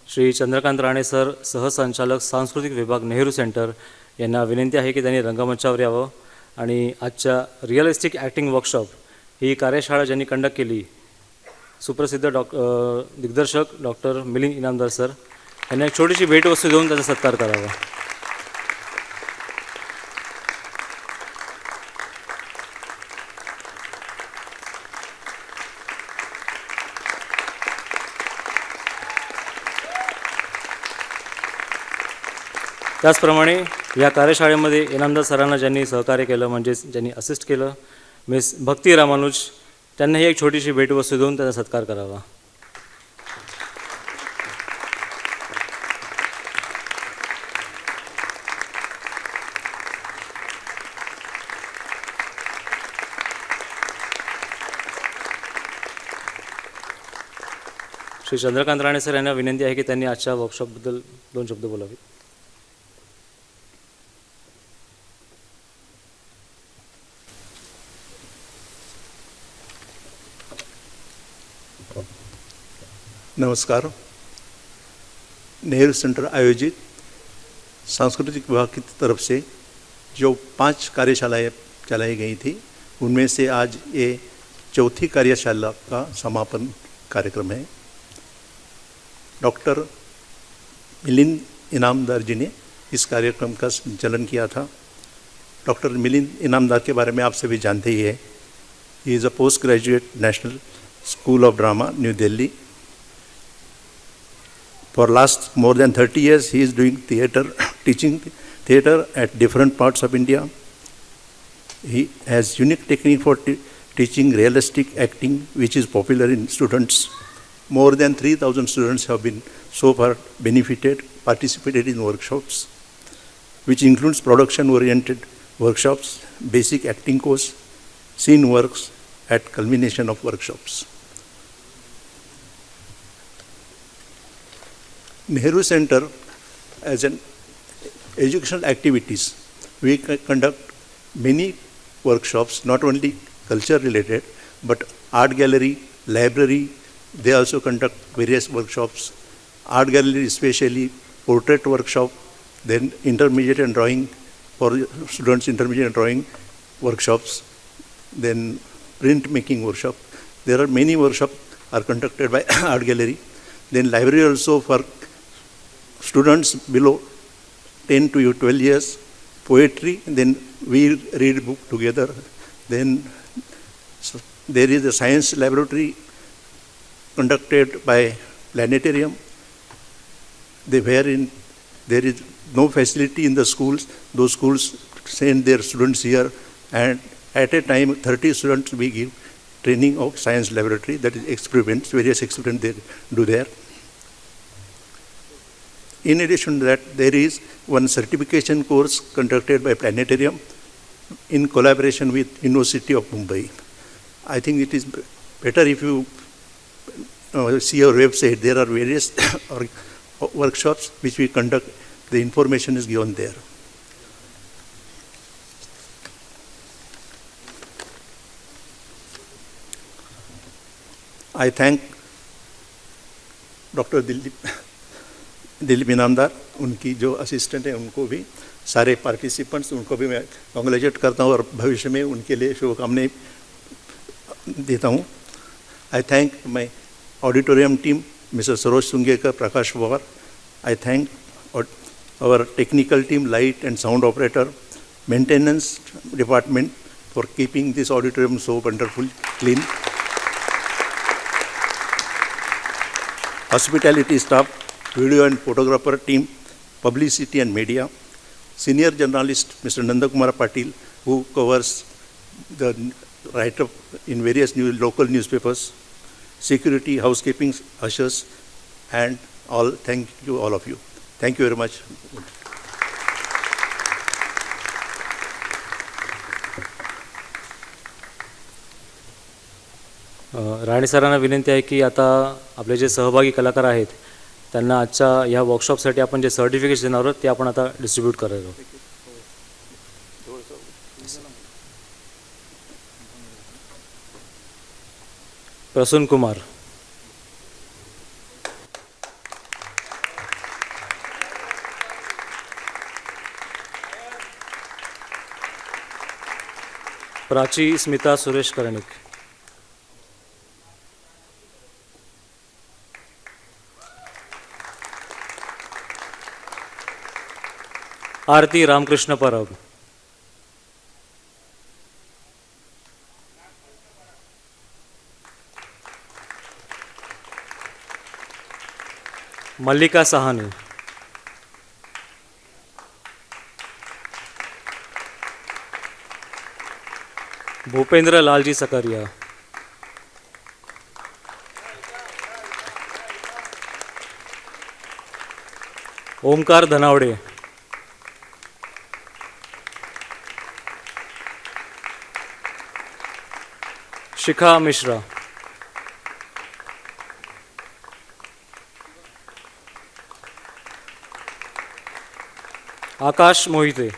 श्री चंद्रकांत राणे सर, सहसंचालक सांस्कृतिक विभाग, नेहरू सेंटर यांना विनंती आहे की त्यांनी रंगमंचावर यावं आणि आजच्या रिअलिस्टिक ॲक्टिंग वर्कशॉप ही कार्यशाळा ज्यांनी कंडक्ट केली, सुप्रसिद्ध दिग्दर्शक डॉक्टर मिलिंद इनामदार सर यांना एक छोटीशी भेटवस्तू देऊन त्याचा सत्कार करावा. त्याचप्रमाणे या कार्यशाळेमध्ये इनामदार सरांना ज्यांनी सहकार्य केलं, म्हणजेच ज्यांनी असिस्ट केलं, मिस भक्ती रामानुज, त्यांनाही एक छोटीशी भेटवस्तू देऊन त्याचा सत्कार करावा. श्री चंद्रकांत राणे सर यांना विनंती आहे की त्यांनी आजच्या वर्कशॉपबद्दल 2 शब्द बोलावे. नमस्कार. नेहरू सेंटर आयोजित सांस्कृतिक विभाग की तरफ से जो 5 कार्यशालाएँ चलाई गई थी, उनमें से आज ये चौथी कार्यशाला का समापन कार्यक्रम है. डॉक्टर मिलिंद इनामदार जी ने इस कार्यक्रम का संचालन किया था. डॉक्टर मिलिंद इनामदार के बारे में आप सभी जानते ही है. He is a post graduate national school of drama, new Delhi. For last more than 30 years, he is doing theatre, teaching theatre at different parts of India. He has unique technique for teaching realistic acting, which is popular in students. More than 3,000 students have been so far participated in workshops, which includes production-oriented workshops, basic acting course, scene works at culmination of workshops. Nehru Center, as an educational activities, we conduct many workshops, not only culture related, but art gallery, library. They also conduct various workshops. Art gallery, especially portrait workshop, then intermediate and drawing for students, intermediate and drawing workshops, then printmaking workshop. There are many workshops are conducted by art gallery. Then library also for students below 10 to 12 years, poetry, then we read book together. Then there is a science laboratory conducted by planetarium. There is no facility in the schools. Those schools send their students here, and at a time 30 students we give training of science laboratory, that is experiments, various experiments they do there. In addition to that, there is one certification course conducted by planetarium in collaboration with University of Mumbai. I think it is better if you see our website. There are various workshops which we conduct. The information is given there. I thank Dr. Dilip Inamdar, उनकी जो assistant है उनको भी, सारे participants उनको भी मैं congratulate करता हूँ और भविष्य में उनके लिए शुभकामनाएं देता हूँ. I thank my auditorium team, mister Saroj Sungekar, Prakash Pawar. I thank our technical team, light and sound operator, maintenance department for keeping this auditorium so wonderful, clean. Hospitality staff, video and photographer team, publicity and media, senior journalist Mr. Nandakumar Patil, who covers the write-up in various local newspapers, security, housekeeping, ushers, and all. Thank you, all of you. Thank you very much. Rane सरांना विनंती आहे की आता आपले जे सहभागी कलाकार आहेत त्यांना आजच्या ह्या वर्कशॉपसाठी आपण जे सर्टिफिकेट्स देणार आहोत ते आपण आता डिस्ट्रीब्यूट करणार आहोत. प्रसून कुमार, प्राची स्मिता सुरेश कर्णिक, आरती रामकृष्ण परब, मल्लिका सहानी, भूपेंद्र लालजी सकरिया, ओमकार धनावडे, शिखा मिश्रा, आकाश मोहिते,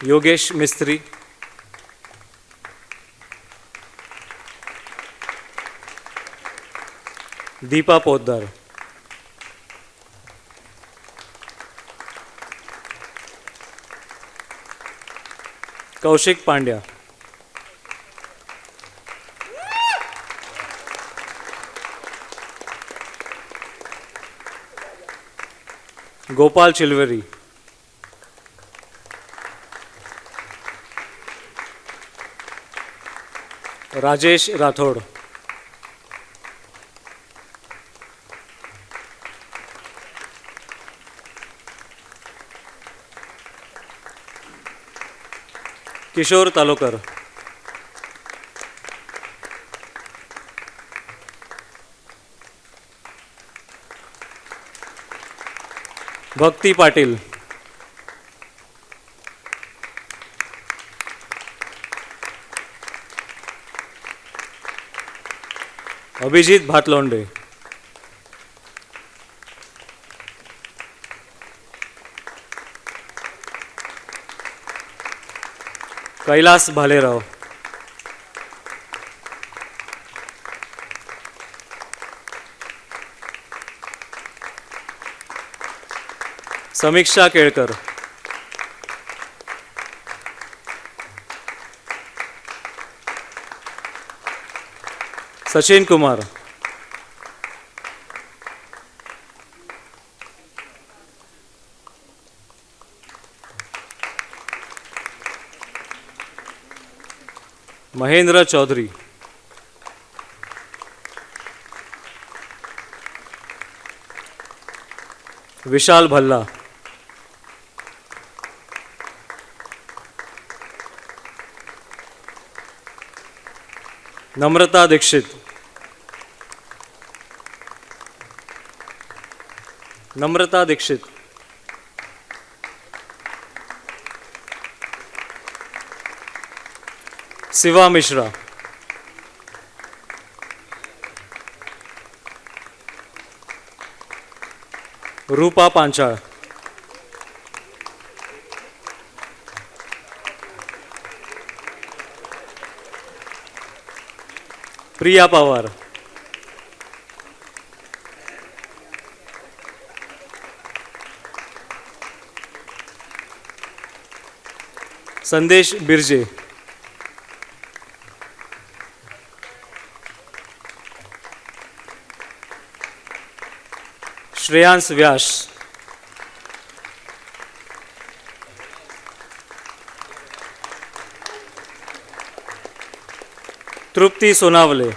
योगेश मिस्त्री, दीपा पोद्दार, कौशिक पांड्या, गोपाल चिलवरी, राजेश राठोड, किशोर तालोकर, भक्ती पाटील, अभिजित भातलोंडे, कैलास भालेराव, समीक्षा केळकर, सचिन कुमार, महेंद्र चौधरी, विशाल भल्ला, नम्रता दीक्षित, नम्रता दीक्षित, शिवा मिश्रा, रूपा पांचाळ, प्रिया पवार, संदेश बिरजे, श्रेयांश व्यास, तृप्ती सोनावले,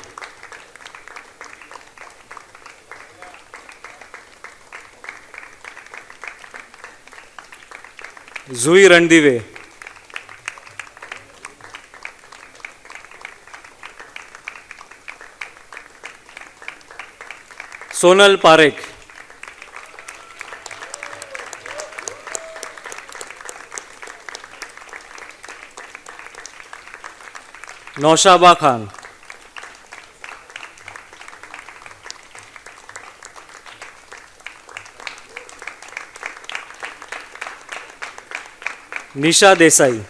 जुई रणदिवे, सोनल पारेख, नौशाबा खान, निशा देसाई,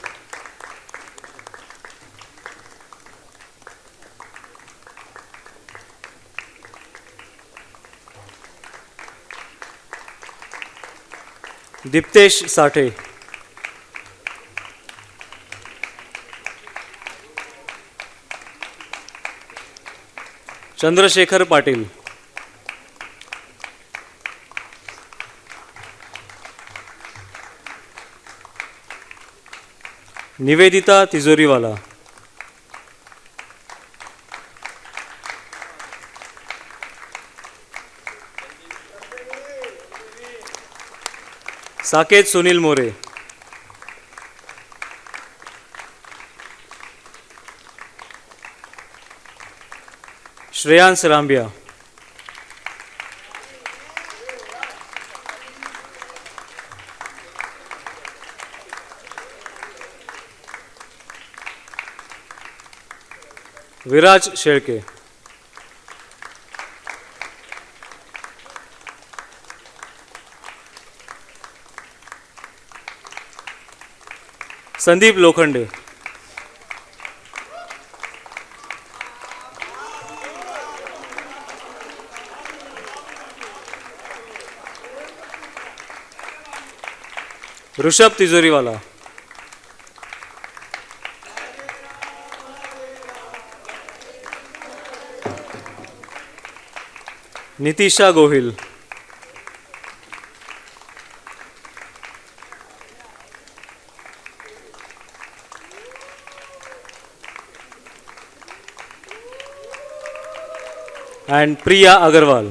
दीप्तेश साठे, चंद्रशेखर पाटील, निवेदिता तिजोरीवाला, साकेत सुनील मोरे, श्रेयांश रामबिया, विराज Shelke, Sandeep Lokhande, Rishabh तिजोरीवाला, Nitisha Gohil, and Priya Agarwal.